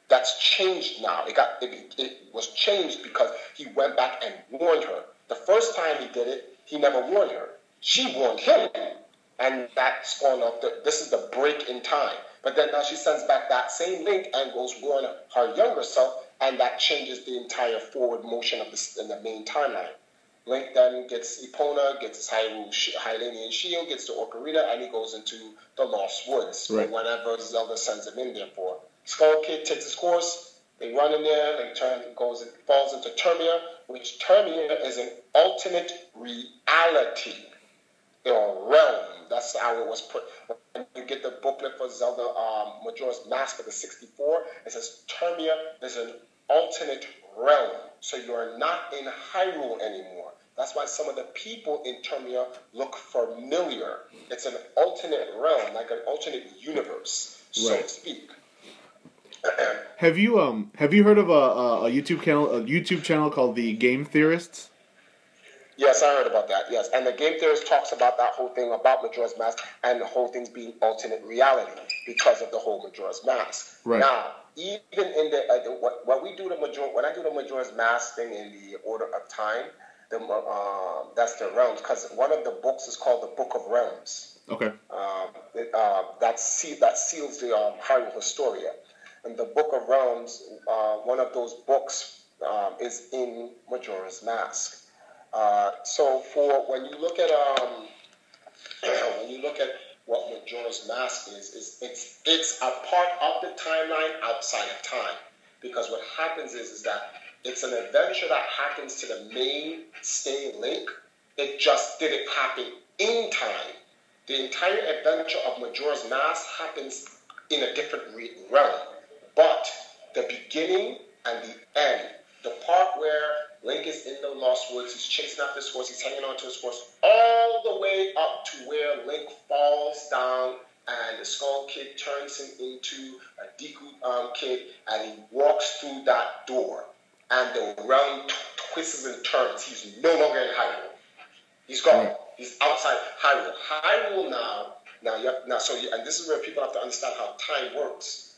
That's changed now. It was changed because he went back and warned her. The first time he did it, he never warned her. She warned him, and that spawned off this is the break in time. But then now she sends back that same Link and goes warn her younger self, and that changes the entire forward motion of this in the main timeline. Link then gets Epona, gets his Hylian shield, gets to Ocarina, and he goes into the Lost Woods, or whatever Zelda sends him in there for. Skull Kid takes his course, they run in there, Link falls into Termia, which Termia is an alternate reality, or realm. That's how it was put. When you get the booklet for Zelda Majora's Mask for the 64, it says Termia is an alternate realm. So you're not in Hyrule anymore. That's why some of the people in Termia look familiar. It's an alternate realm, like an alternate universe, so to speak. Have you heard of a YouTube channel called the Game Theorists? Yes, I heard about that. Yes, and the Game Theorist talks about that whole thing about Majora's Mask and the whole thing's being alternate reality because of the whole Majora's Mask. Right. Now, even in the when I do the Majora's Mask thing in the Order of Time, that's the realms, because one of the books is called the Book of Realms. Okay. That seals the Hyrule Historia. And the Book of Realms, one of those books is in Majora's Mask. So for when you look at what Majora's Mask is it's a part of the timeline outside of time, because what happens is that it's an adventure that happens to the mainstay Link. It just didn't happen in time. The entire adventure of Majora's Mask happens in a different realm. But the beginning and the end, the part where Link is in the Lost Woods, he's chasing after his horse, he's hanging on to his horse, all the way up to where Link falls down and the Skull Kid turns him into a Deku Kid, and he walks through that door, and the realm twists and turns. He's no longer in Hyrule. He's gone. He's outside Hyrule. Hyrule and this is where people have to understand how time works.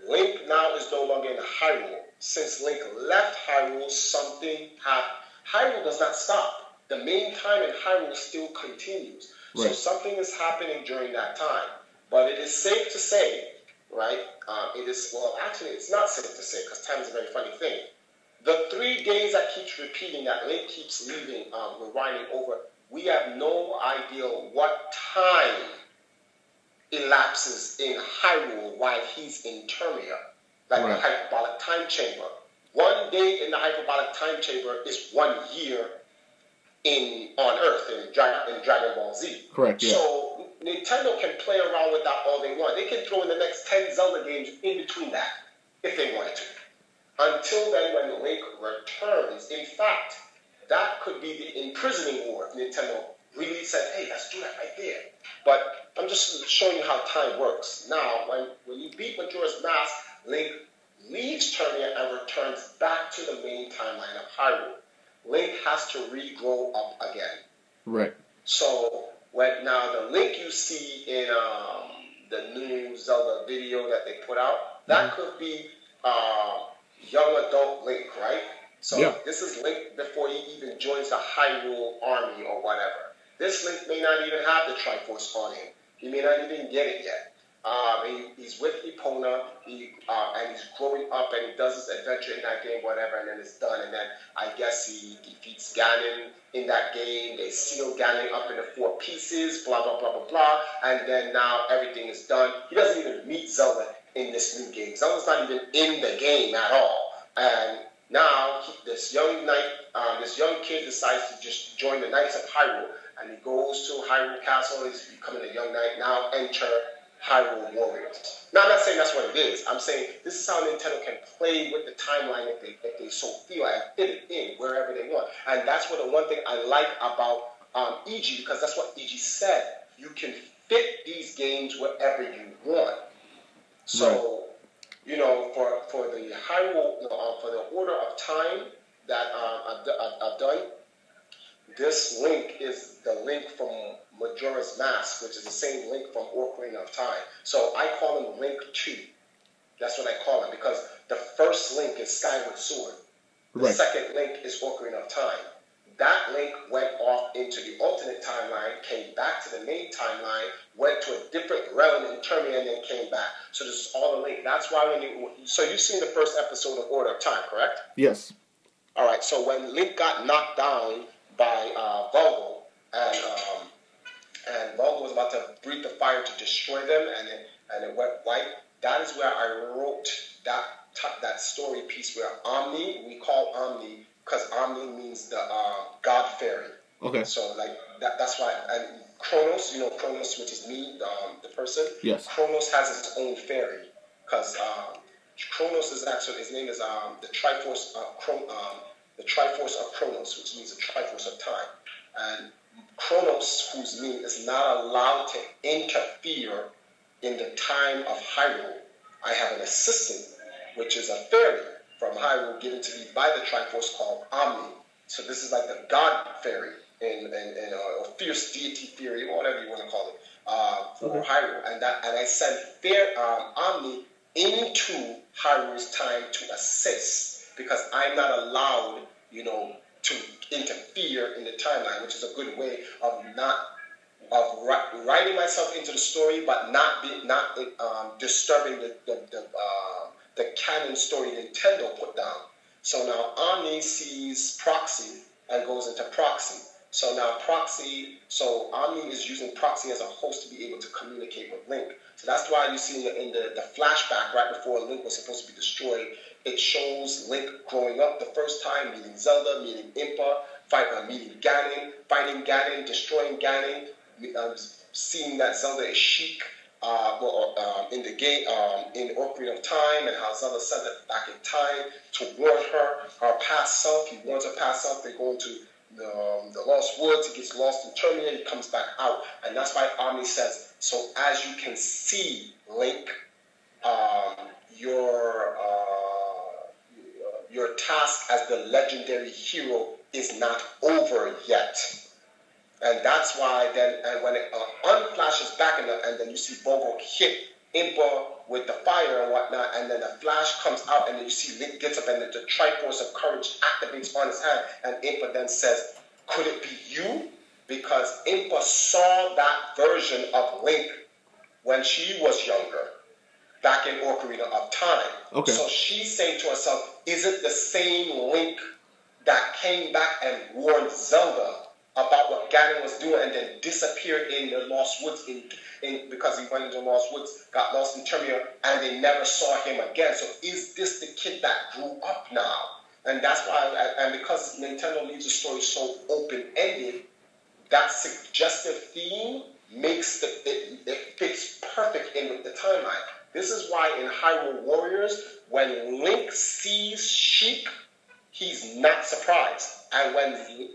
Link now is no longer in Hyrule. Since Link left Hyrule, something happened. Hyrule does not stop. The main time in Hyrule still continues. Right. So something is happening during that time. But it is safe to say, right? Actually, it's not safe to say, because time is a very funny thing. The 3 days that keeps repeating, that Link keeps leaving, rewinding over, we have no idea what time elapses in Hyrule while he's in Termia, like the hyperbolic time chamber. 1 day in the hyperbolic time chamber is 1 year on Earth in Dragon Ball Z. Correct. Yeah. So Nintendo can play around with that all they want. They can throw in the next 10 Zelda games in between that if they wanted to. Until then, when Link returns, in fact, that could be the imprisoning war if Nintendo really said, hey, let's do that right there. But I'm just showing you how time works. Now, when you beat Majora's Mask, Link leaves Termia and returns back to the main timeline of Hyrule. Link has to regrow up again. Right. So, now the Link you see in the new Zelda video that they put out, that could be young adult Link, right? So this is Link before he even joins the Hyrule army or whatever. This Link may not even have the Triforce on him. He may not even get it yet. He's with Epona, and he's growing up, and he does his adventure in that game, whatever, and then it's done. And then I guess he defeats Ganon in that game. They seal Ganon up into 4 pieces, blah, blah, blah, blah, blah. And then now everything is done. He doesn't even meet Zelda in this new game. Zelda's not even in the game at all. And now this young kid decides to just join the Knights of Hyrule, and he goes to Hyrule Castle. He's becoming a young knight. Now enter Hyrule Warriors. Now, I'm not saying that's what it is. I'm saying this is how Nintendo can play with the timeline if they so feel and fit it in wherever they want. And that's what the one thing I like about EG, because that's what EG said. You can fit these games wherever you want. So, you know, for the Hyrule, for the Order of Time that I've done, this Link is the Link from Majora's Mask, which is the same Link from Ocarina of Time. So I call him Link 2. That's what I call him, because the first Link is Skyward Sword. The second Link is Ocarina of Time. That Link went off into the alternate timeline, came back to the main timeline, went to a different realm in Termia, and then came back. So this is all the Link. That's why so you've seen the first episode of Order of Time, correct? Yes. All right. So when Link got knocked down by Volgo, and Volgo was about to breathe the fire to destroy them, and it went white. That is where I wrote that story piece where Omni, we call Omni because Omni means the God fairy. Okay. So like that's why. And Kronos, Kronos, which is me, the person. Yes. Kronos has its own fairy because Kronos is actually, his name is the Triforce the Triforce of Kronos, which means the Triforce of Time. And Kronos, who's me, is not allowed to interfere in the time of Hyrule. I have an assistant, which is a fairy from Hyrule given to me by the Triforce called Omni. So this is like the God fairy or fierce deity fairy, or whatever you want to call it, for Hyrule. And I send Omni into Hyrule's time to assist, because I'm not allowed, to interfere in the timeline, which is a good way of writing myself into the story, but not disturbing the canon story Nintendo put down. So now Omni sees Proxy and goes into Proxy. So now Omni is using Proxy as a host to be able to communicate with Link. So that's why you see in the flashback right before Link was supposed to be destroyed, it shows Link growing up the first time, meeting Zelda, meeting Impa, meeting Ganon, fighting Ganon, destroying Ganon, seeing that Zelda is Sheik in the game, in Ocarina of Time, and how Zelda sent it back in time to warn her past self. He warns her past self. They go into the Lost Woods. He gets lost in Termia. He comes back out, and that's why Omni says, so as you can see, Link, your task as the legendary hero is not over yet. And that's why then, and when it unflashes back, and then you see Volgo hit Impa with the fire and whatnot, and then the flash comes out, and then you see Link gets up, and the Triforce of Courage activates on his hand, and Impa then says, could it be you? Because Impa saw that version of Link when she was younger. back in Ocarina of Time. Okay. So she's saying to herself, is it the same Link that came back and warned Zelda about what Ganon was doing and then disappeared in the Lost Woods because he went into the Lost Woods, got lost in Termina, and they never saw him again. So is this the kid that grew up now? And that's why, and because Nintendo leaves the story so open-ended, that suggestive theme makes it fits perfect in with the timeline. This is why in Hyrule Warriors, when Link sees Sheik, he's not surprised. And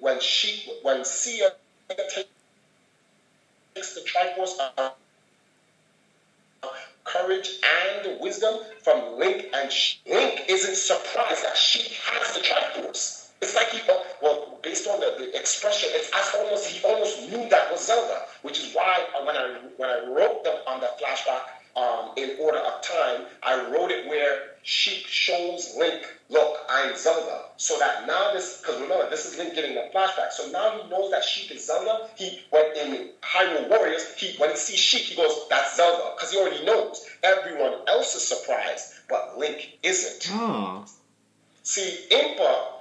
when Sia takes the Triforce of courage and wisdom from Link, and Link isn't surprised that Sheik has the Triforce. It's like based on the expression, it's as he almost knew that was Zelda, which is why when I wrote them on the flashback in Order of Time, I wrote it where Sheik shows Link, look, I'm Zelda, so that now because remember, this is Link getting the flashback, so now he knows that Sheik is Zelda. When in Hyrule Warriors, when he sees Sheik, he goes, that's Zelda, because he already knows. Everyone else is surprised, but Link isn't. Oh. See, Impa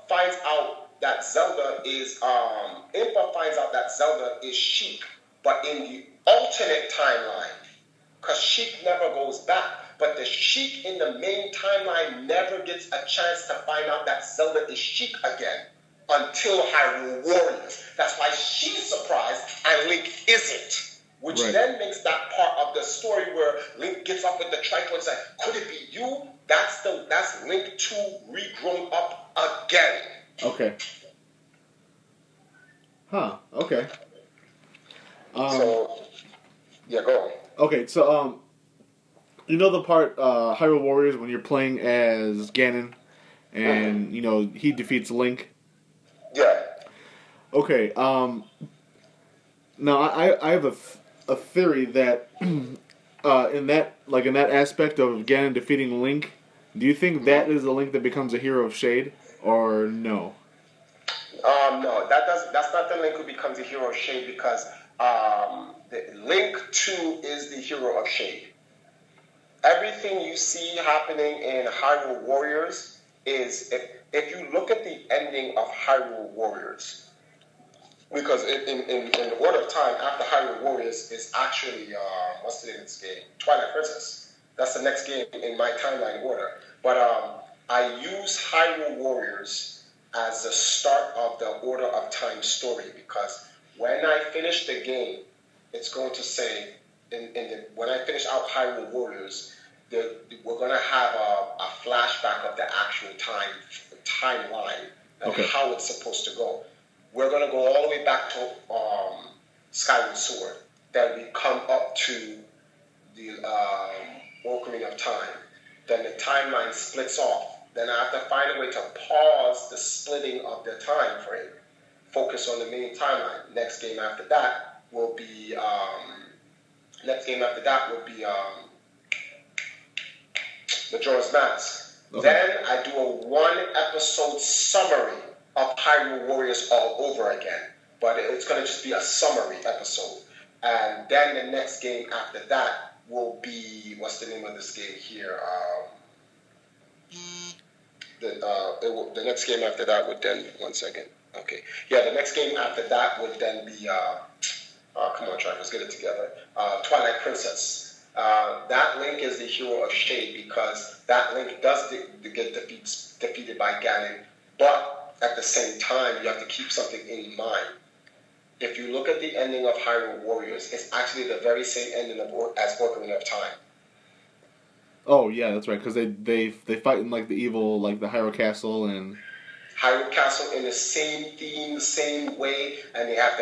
finds out that Zelda is Sheik, but in the alternate timeline, because Sheik never goes back. But the Sheik in the main timeline never gets a chance to find out that Zelda is Sheik again until Hyrule Warriors. That's why she's surprised and Link isn't. Which then makes that part of the story where Link gets up with the Triforce and says, could it be you? That's Link 2 regrown up again. Okay. Huh, okay. So, yeah, go on. Okay, so, you know the part, Hyrule Warriors, when you're playing as Ganon, and, you know, he defeats Link? Yeah. Okay, now, I have a theory that, in that aspect of Ganon defeating Link, do you think that is the Link that becomes a hero of Shade, or no? No, that's not the Link who becomes a hero of Shade, because the Link 2 is the hero of Shade. Everything you see happening in Hyrule Warriors is, if you look at the ending of Hyrule Warriors, because in Order of Time, after Hyrule Warriors is actually, what's the name of this game? Twilight Princess. That's the next game in my timeline order. But I use Hyrule Warriors as the start of the Order of Time story, because when I finish the game, it's going to say, when I finish out Hyrule Warriors, we're going to have a flashback of the actual timeline and how it's supposed to go. We're going to go all the way back to Skyward Sword. Then we come up to the Ocarina of Time. Then the timeline splits off. Then I have to find a way to pause the splitting of the time frame. Focus on the main timeline. Next game after that will be Majora's Mask. Okay. Then I do a 1-episode summary of Hyrule Warriors all over again. But it's going to just be a summary episode. And then the next game after that will be, what's the name of this game here? The next game after that would then, one second. Okay. Yeah, the next game after that would then be, come on, Triforce, get it together. Twilight Princess. That Link is the hero of Shade, because that Link does get defeated by Ganon, but at the same time, you have to keep something in mind. If you look at the ending of Hyrule Warriors, it's actually the very same ending as Ocarina of Time. Oh yeah, that's right. Because they fight in like the evil, like the Hyrule Castle and Hyrule Castle in the same theme, the same way, and they have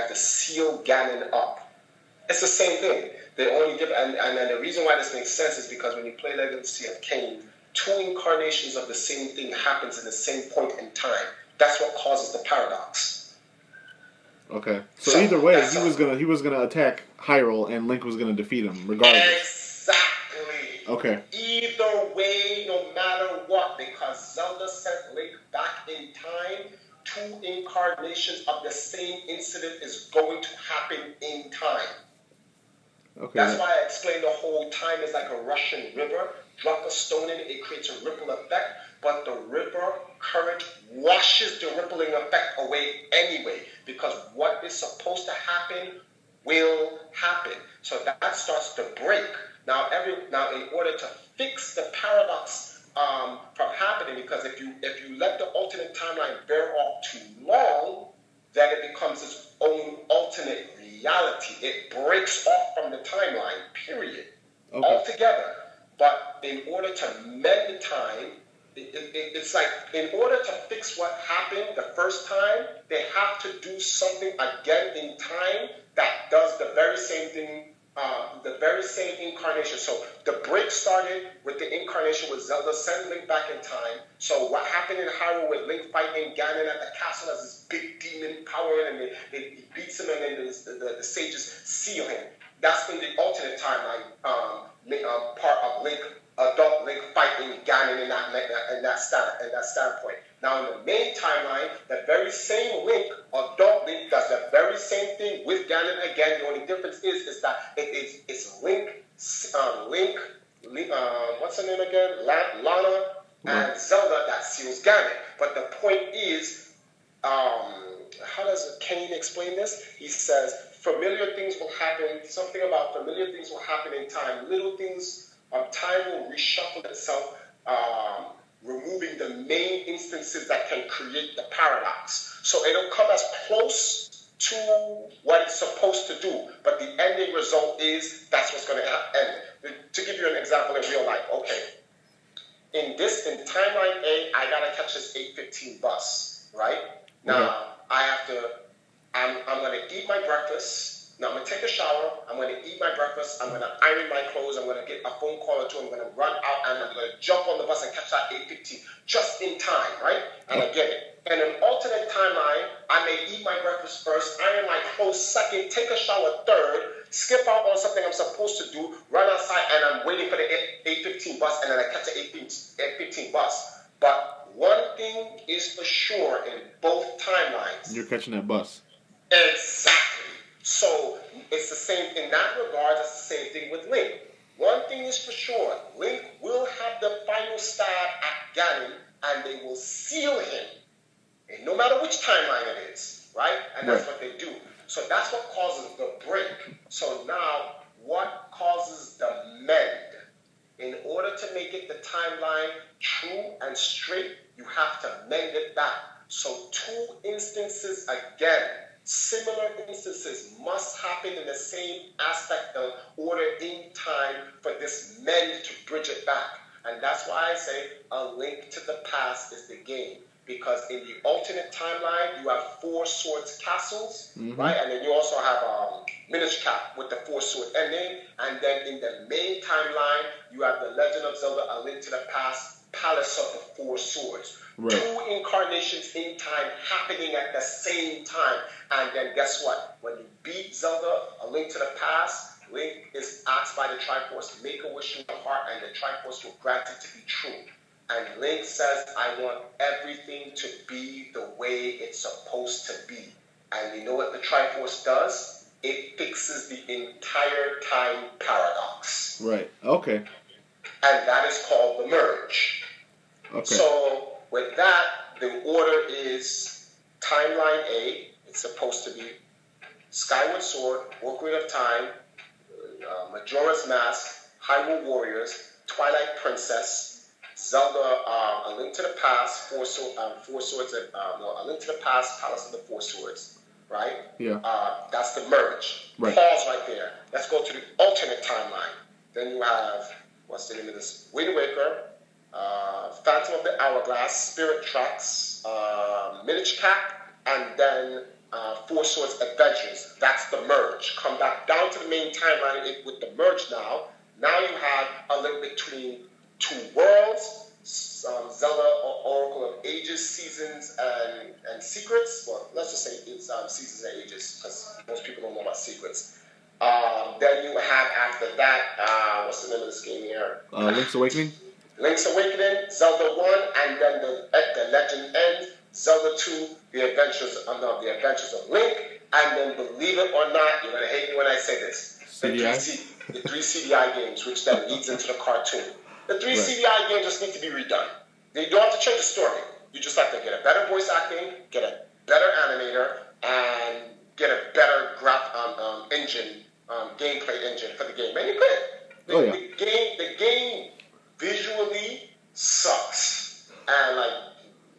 to seal Ganon up. It's the same thing. They only give, and then the reason why this makes sense is because when you play Legacy of Kain, 2 incarnations of the same thing happens in the same point in time. That's what causes the paradox. Okay. So either way, he was gonna attack Hyrule, and Link was gonna defeat him, regardless. Exactly. Okay. Either way, no matter what, because Zelda sent Link back in time, 2 incarnations of the same incident is going to happen in time. Okay. That's why I explained the whole time is like a rushing river. Drop a stone in it, it creates a ripple effect, but the river current washes the rippling effect away anyway, because what is supposed to happen will happen. So that starts to break. Now, in order to fix the paradox from happening, because if you let the alternate timeline bear off too long, then it becomes its own alternate reality. It breaks off from the timeline, period, altogether. But in order to mend the time, it's like in order to fix what happened the first time, they have to do something again in time that does the very same thing, the very same incarnation. So the break started with the incarnation with Zelda sending Link back in time. So what happened in Hyrule with Link fighting Ganon at the castle as this big demon power, and he beats him, and then the sages seal him. That's in the alternate timeline part of Link, adult Link fighting Ganon in that standpoint. Now in the main timeline, the very same Link, adult Link, does the very same thing with Ganon again. The only difference is that it's Link, what's her name again? Lana and Zelda that seals Ganon. But the point is, how does Kane explain this? He says, familiar things will happen, something about familiar things will happen in time. Little things, time will reshuffle itself, removing the main instances that can create the paradox. So it'll come as close to what it's supposed to do, but the ending result is that's what's going to end. To give you an example in real life, okay. In timeline A, I gotta catch this 8:15 bus, right? Now, I'm going to eat my breakfast. Now, I'm going to take a shower. I'm going to eat my breakfast. I'm going to iron my clothes. I'm going to get a phone call or two. I'm going to run out, and I'm going to jump on the bus and catch that 8:15 just in time, right? And I get it. And in alternate timeline, I may eat my breakfast first, iron my clothes second, take a shower third, skip out on something I'm supposed to do, run outside, and I'm waiting for the 8:15 bus, and then I catch the 8:15 bus. But one thing is for sure in both timelines. You're catching that bus. Exactly. So it's the same in that regard. It's the same thing with Link. One thing is for sure: Link will have the final stab at Ganon, and they will seal him, and no matter which timeline it is, right? And that's what they do. So that's what causes the break. So now, what causes the mend? In order to make it the timeline true and straight, you have to mend it back. So two instances again. Similar instances must happen in the same aspect of order in time for this mend to bridge it back. And that's why I say A Link to the Past is the game. Because in the alternate timeline, you have Four Swords castles, right? And then you also have Minish Cap with the Four Sword ending. And then in the main timeline, you have The Legend of Zelda A Link to the Past, Palace of the Four Swords. Right. Two incarnations in time happening at the same time. And then guess what? When you beat Zelda A Link to the Past, Link is asked by the Triforce, make a wish in your heart, and the Triforce will grant it to be true. And Link says, I want everything to be the way it's supposed to be. And you know what the Triforce does? It fixes the entire time paradox. Right. Okay. And that is called the merge. Okay. So with that, the order is timeline A. It's supposed to be Skyward Sword, Ocarina of Time, Majora's Mask, Hyrule Warriors, Twilight Princess, Zelda, A Link to the Past, Four Swords, A Link to the Past, Palace of the Four Swords, right? Yeah. That's the merge. Right. Pause right there. Let's go to the alternate timeline. Then you have, what's the name of this? Wind Waker, Phantom of the Hourglass, Spirit Tracks, Minish Cap, and then Four Swords Adventures. That's the merge. Come back down to the main timeline with the merge now. Now you have a link between two worlds, Zelda Oracle of Ages, Seasons, and Secrets. Well, let's just say it's Seasons and Ages, because most people don't know about Secrets. Then you have after that, what's the name of this game here? Link's Awakening? Link's Awakening, Zelda 1, and then the legend ends, Zelda 2, the Adventures of Link, and then believe it or not, you're going to hate me when I say this, CDI? The three CDI games, which then leads into the cartoon. The three Right. CDI games just need to be redone. You don't have to change the story. You just have to get a better voice acting, get a better animator, and get a better engine, gameplay engine for the game. And you could. The game visually sucks. And like,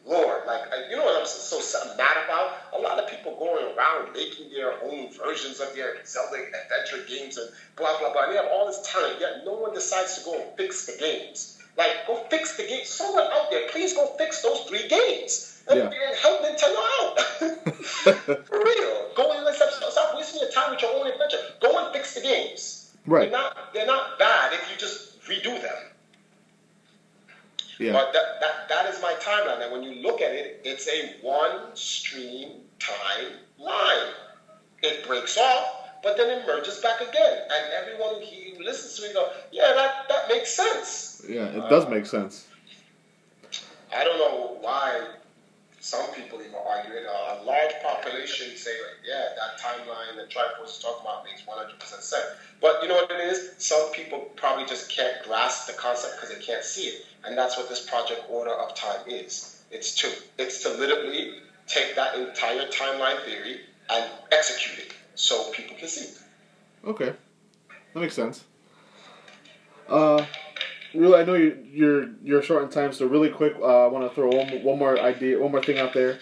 Lord, like, you know what I'm so mad about? A lot of people going around making their own versions of their Zelda adventure games and blah, blah, blah. And they have all this talent, yet no one decides to go and fix the games. Like, go fix the games. Someone out there, please go fix those 3 games. And help Nintendo out. For real. Go and stop wasting your time with your own adventure. Go and fix the games. Right. They're not bad if you just redo them. Yeah. But that is my timeline. And when you look at it, it's a one-stream timeline. It breaks off, but then it merges back again. And everyone who listens to it go, yeah, that makes sense. Yeah, it does make sense. I don't know why some people even argue it. A large population say, yeah, that timeline that Triforce is talking about makes 100% sense. But you know what it is? Some people probably just can't grasp the concept because they can't see it. And that's what this Project Order of Time is. It's to literally take that entire timeline theory and execute it so people can see it. Okay. That makes sense. Really, I know you're short on time, so really quick, I want to throw one more thing out there.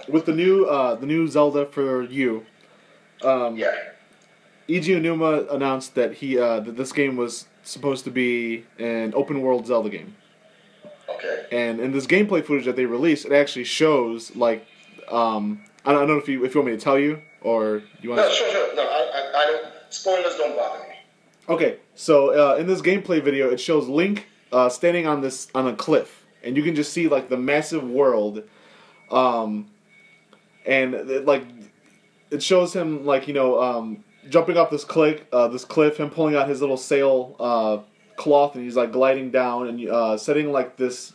With the new Zelda for you, Eiji Onuma announced that that this game was supposed to be an open world Zelda game. Okay. And in this gameplay footage that they released, it actually shows like I don't know if you want me to tell you or you want. No, sure. No, I don't. Spoilers don't bother me. Okay, so in this gameplay video, it shows Link standing on a cliff, and you can just see like the massive world, and it shows him like jumping up this cliff, him pulling out his little sail cloth, and he's like gliding down and setting like this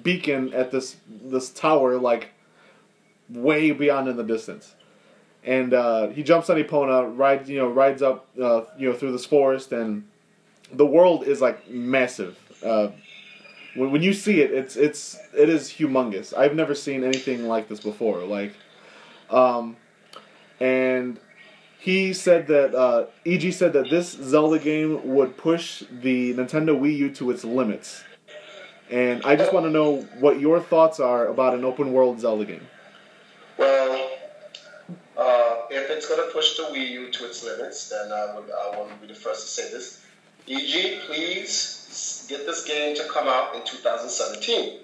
beacon at this tower like way beyond in the distance. And he jumps on Epona, rides up, through this forest, and the world is like massive. When you see it, it is humongous. I've never seen anything like this before. Like, and he said that EG said that this Zelda game would push the Nintendo Wii U to its limits. And I just want to know what your thoughts are about an open world Zelda game. Well, if it's going to push the Wii U to its limits, then I want to be the first to say this. EG, please get this game to come out in 2017.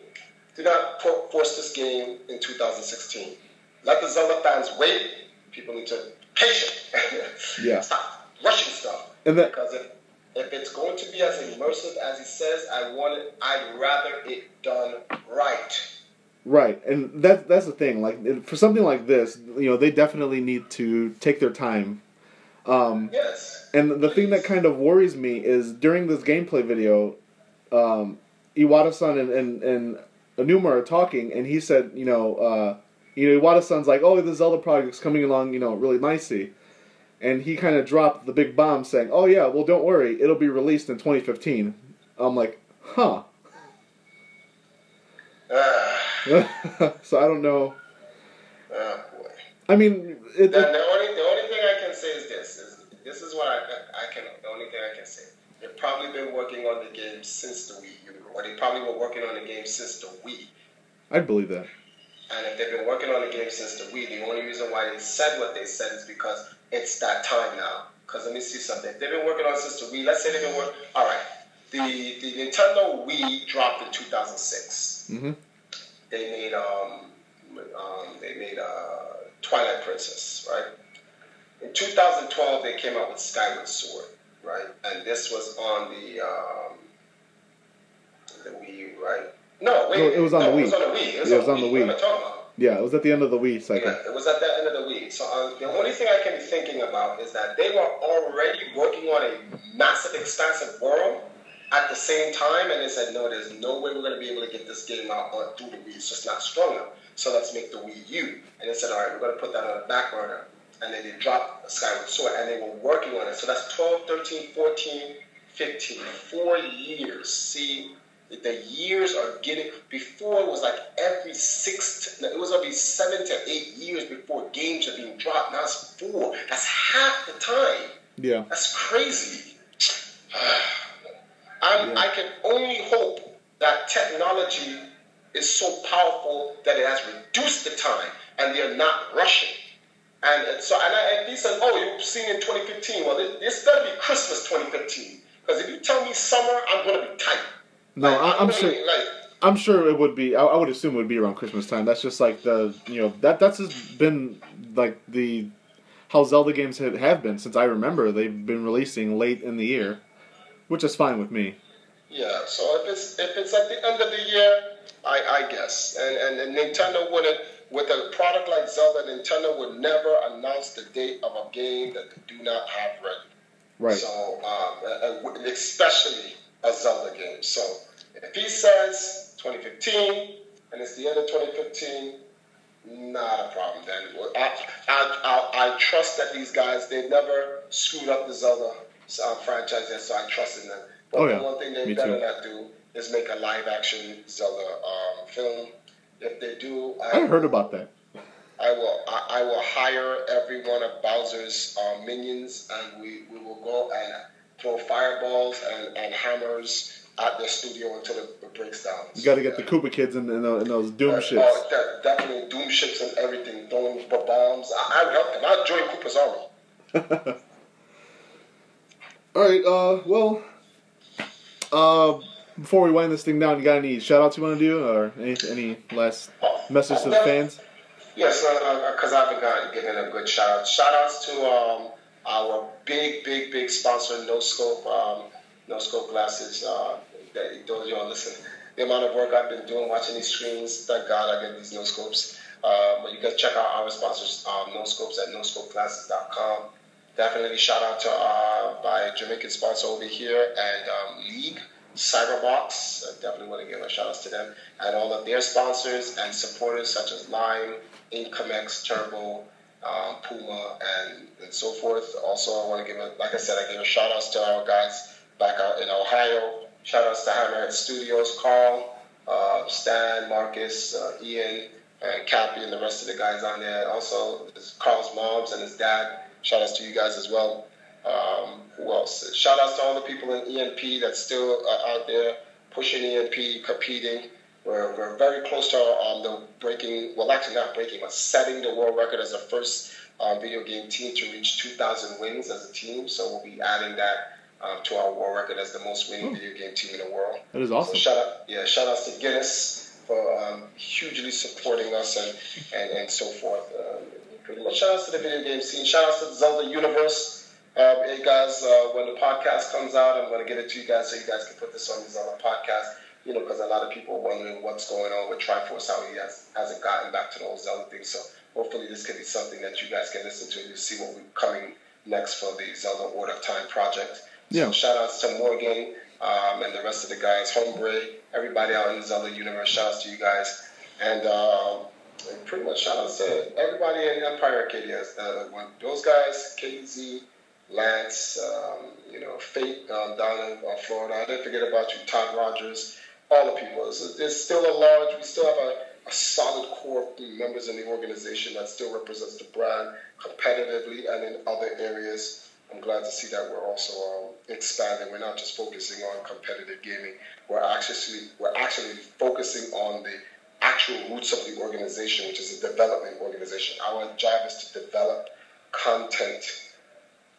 Do not force this game in 2016. Let the Zelda fans wait. People need to be patient. Yeah. Stop rushing stuff. Because if it's going to be as immersive as he says, I'd rather it done right. Right, and that's the thing. Like for something like this, they definitely need to take their time. Yes. And the thing that kind of worries me is during this gameplay video, Iwata-san and Onuma are talking, and he said, Iwata-san's like, oh, the Zelda project's coming along, really nicely, and he kind of dropped the big bomb saying, oh yeah, well don't worry, it'll be released in 2015. I'm like, huh. So I don't know. Oh boy. I mean, the only thing I can say is this is what the only thing I can say. They've probably been working on the game since the Wii U, or they probably were working on the game since the Wii. I'd believe that. And if they've been working on the game since the Wii, the only reason why they said what they said is because it's that time now. Because let me see something. If they've been working on it since the Wii, let's say they've been working. All right. The Nintendo Wii dropped in 2006. Mm-hmm. They made Twilight Princess, right? In 2012, they came out with Skyward Sword, right? And this was on the Wii U, right? No, wait. No, it was on the Wii. It was on the Wii. It was on the Wii. What am I talking about? Yeah, it was at the end of the Wii cycle. Yeah, it was at the end of the Wii. So the only thing I can be thinking about is that they were already working on a massive, expansive world at the same time, and they said, no, there's no way we're going to be able to get this game out through the Wii. It's just not strong enough. So let's make the Wii U. And they said, all right, we're going to put that on the back burner. and then they dropped Skyward Sword, and they were working on it. So that's 12, 13, 14, 15, 4 years. See, the years are getting, before it was like every it was every 7 to 8 years before games are being dropped. Now it's 4. That's half the time. Yeah. That's crazy. I can only hope that technology is so powerful that it has reduced the time and they're not rushing. And he said, oh, you've seen in 2015. Well, this better be Christmas 2015. Because if you tell me summer, I'm going to be tight. No, I'm sure it would be. I would assume it would be around Christmas time. That's just like that's just been like how Zelda games have been since I remember. They've been releasing late in the year, which is fine with me. Yeah. So if it's at the end of the year, I guess, and Nintendo wouldn't, with a product like Zelda, Nintendo would never announce the date of a game that they do not have ready. Right. So especially a Zelda game. So if he says 2015 and it's the end of 2015, not a problem. Then I trust that these guys, they've never screwed up the Zelda franchise yet, so I trust in them. But the one thing they better not do is make a live action Zelda film. If they do, I heard about that. I will hire every one of Bowser's minions, and we will go and throw fireballs and hammers at their studio until it breaks down. You got to get the Koopa kids in those Doom ships. Definitely Doom ships and everything, throwing bombs. I would help them. I'd join Koopa's army. All right. Before we wind this thing down, you got any shout-outs you want to do, or any last message to the fans? Yes, because I haven't given a good shout-out. Shout-outs to our big sponsor, No Scope glasses. Those of y'all listen, the amount of work I've been doing watching these screens, thank God I get these No Scopes. But you can check out our sponsors, No Scopes at noscopeglasses.com. Definitely shout out to my Jamaican sponsor over here and League Cyberbox. I definitely want to give a shout out to them and all of their sponsors and supporters such as Lime, Incomex, Turbo, Puma, and so forth. Also, I want to give I give a shout outs to our guys back out in Ohio. Shout outs to Hammerhead Studios, Carl, Stan, Marcus, Ian, and Cappy, and the rest of the guys on there. Also, Carl's moms and his dad. Shout outs to you guys as well. Who else? Shout outs to all the people in EMP that's still out there pushing EMP, competing. We're very close to the breaking, well, actually not breaking, but setting the world record as the first video game team to reach 2,000 wins as a team. So we'll be adding that to our world record as the most winning video game team in the world. That is awesome. So shout outs to Guinness for hugely supporting us and so forth. Pretty much shout outs to the video game scene. Shout outs to the Zelda universe. Hey guys, when the podcast comes out, I'm going to get it to you guys so you guys can put this on the Zelda podcast. Because a lot of people are wondering what's going on with Triforce, how he hasn't gotten back to the old Zelda thing. So hopefully this could be something that you guys can listen to and see what we're coming next for the Zelda Order of Time project. Yeah. So shout outs to Morgan and the rest of the guys, Hombre, everybody out in the Zelda universe. Shout outs to you guys. And pretty much shout outs to everybody in Empire Arcadia. Those guys, KZ, Lance, Fate down in Florida. I didn't forget about you, Todd Rogers, all the people. There's still we still have a solid core of members in the organization that still represents the brand competitively and in other areas. I'm glad to see that we're also expanding. We're not just focusing on competitive gaming. We're actually focusing on the actual roots of the organization, which is a development organization. Our job is to develop content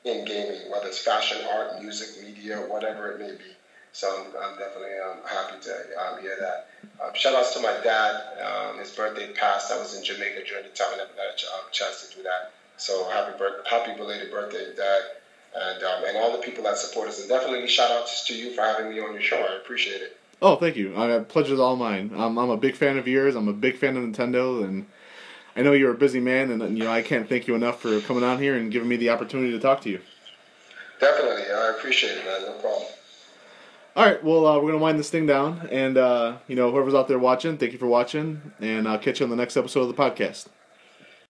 in gaming, whether it's fashion, art, music, media, whatever it may be. So I'm definitely happy to hear that. Shout outs to my dad. His birthday passed. I was in Jamaica during the time and never got a chance to do that. So happy belated birthday, Dad. And all the people that support us. And definitely shout outs to you for having me on your show. I appreciate it. Oh, thank you. Pleasure's all mine. I'm a big fan of yours. I'm a big fan of Nintendo, and I know you're a busy man, and I can't thank you enough for coming on here and giving me the opportunity to talk to you. Definitely, I appreciate it, man. No problem. All right, well, we're gonna wind this thing down, and whoever's out there watching, thank you for watching, and I'll catch you on the next episode of the podcast.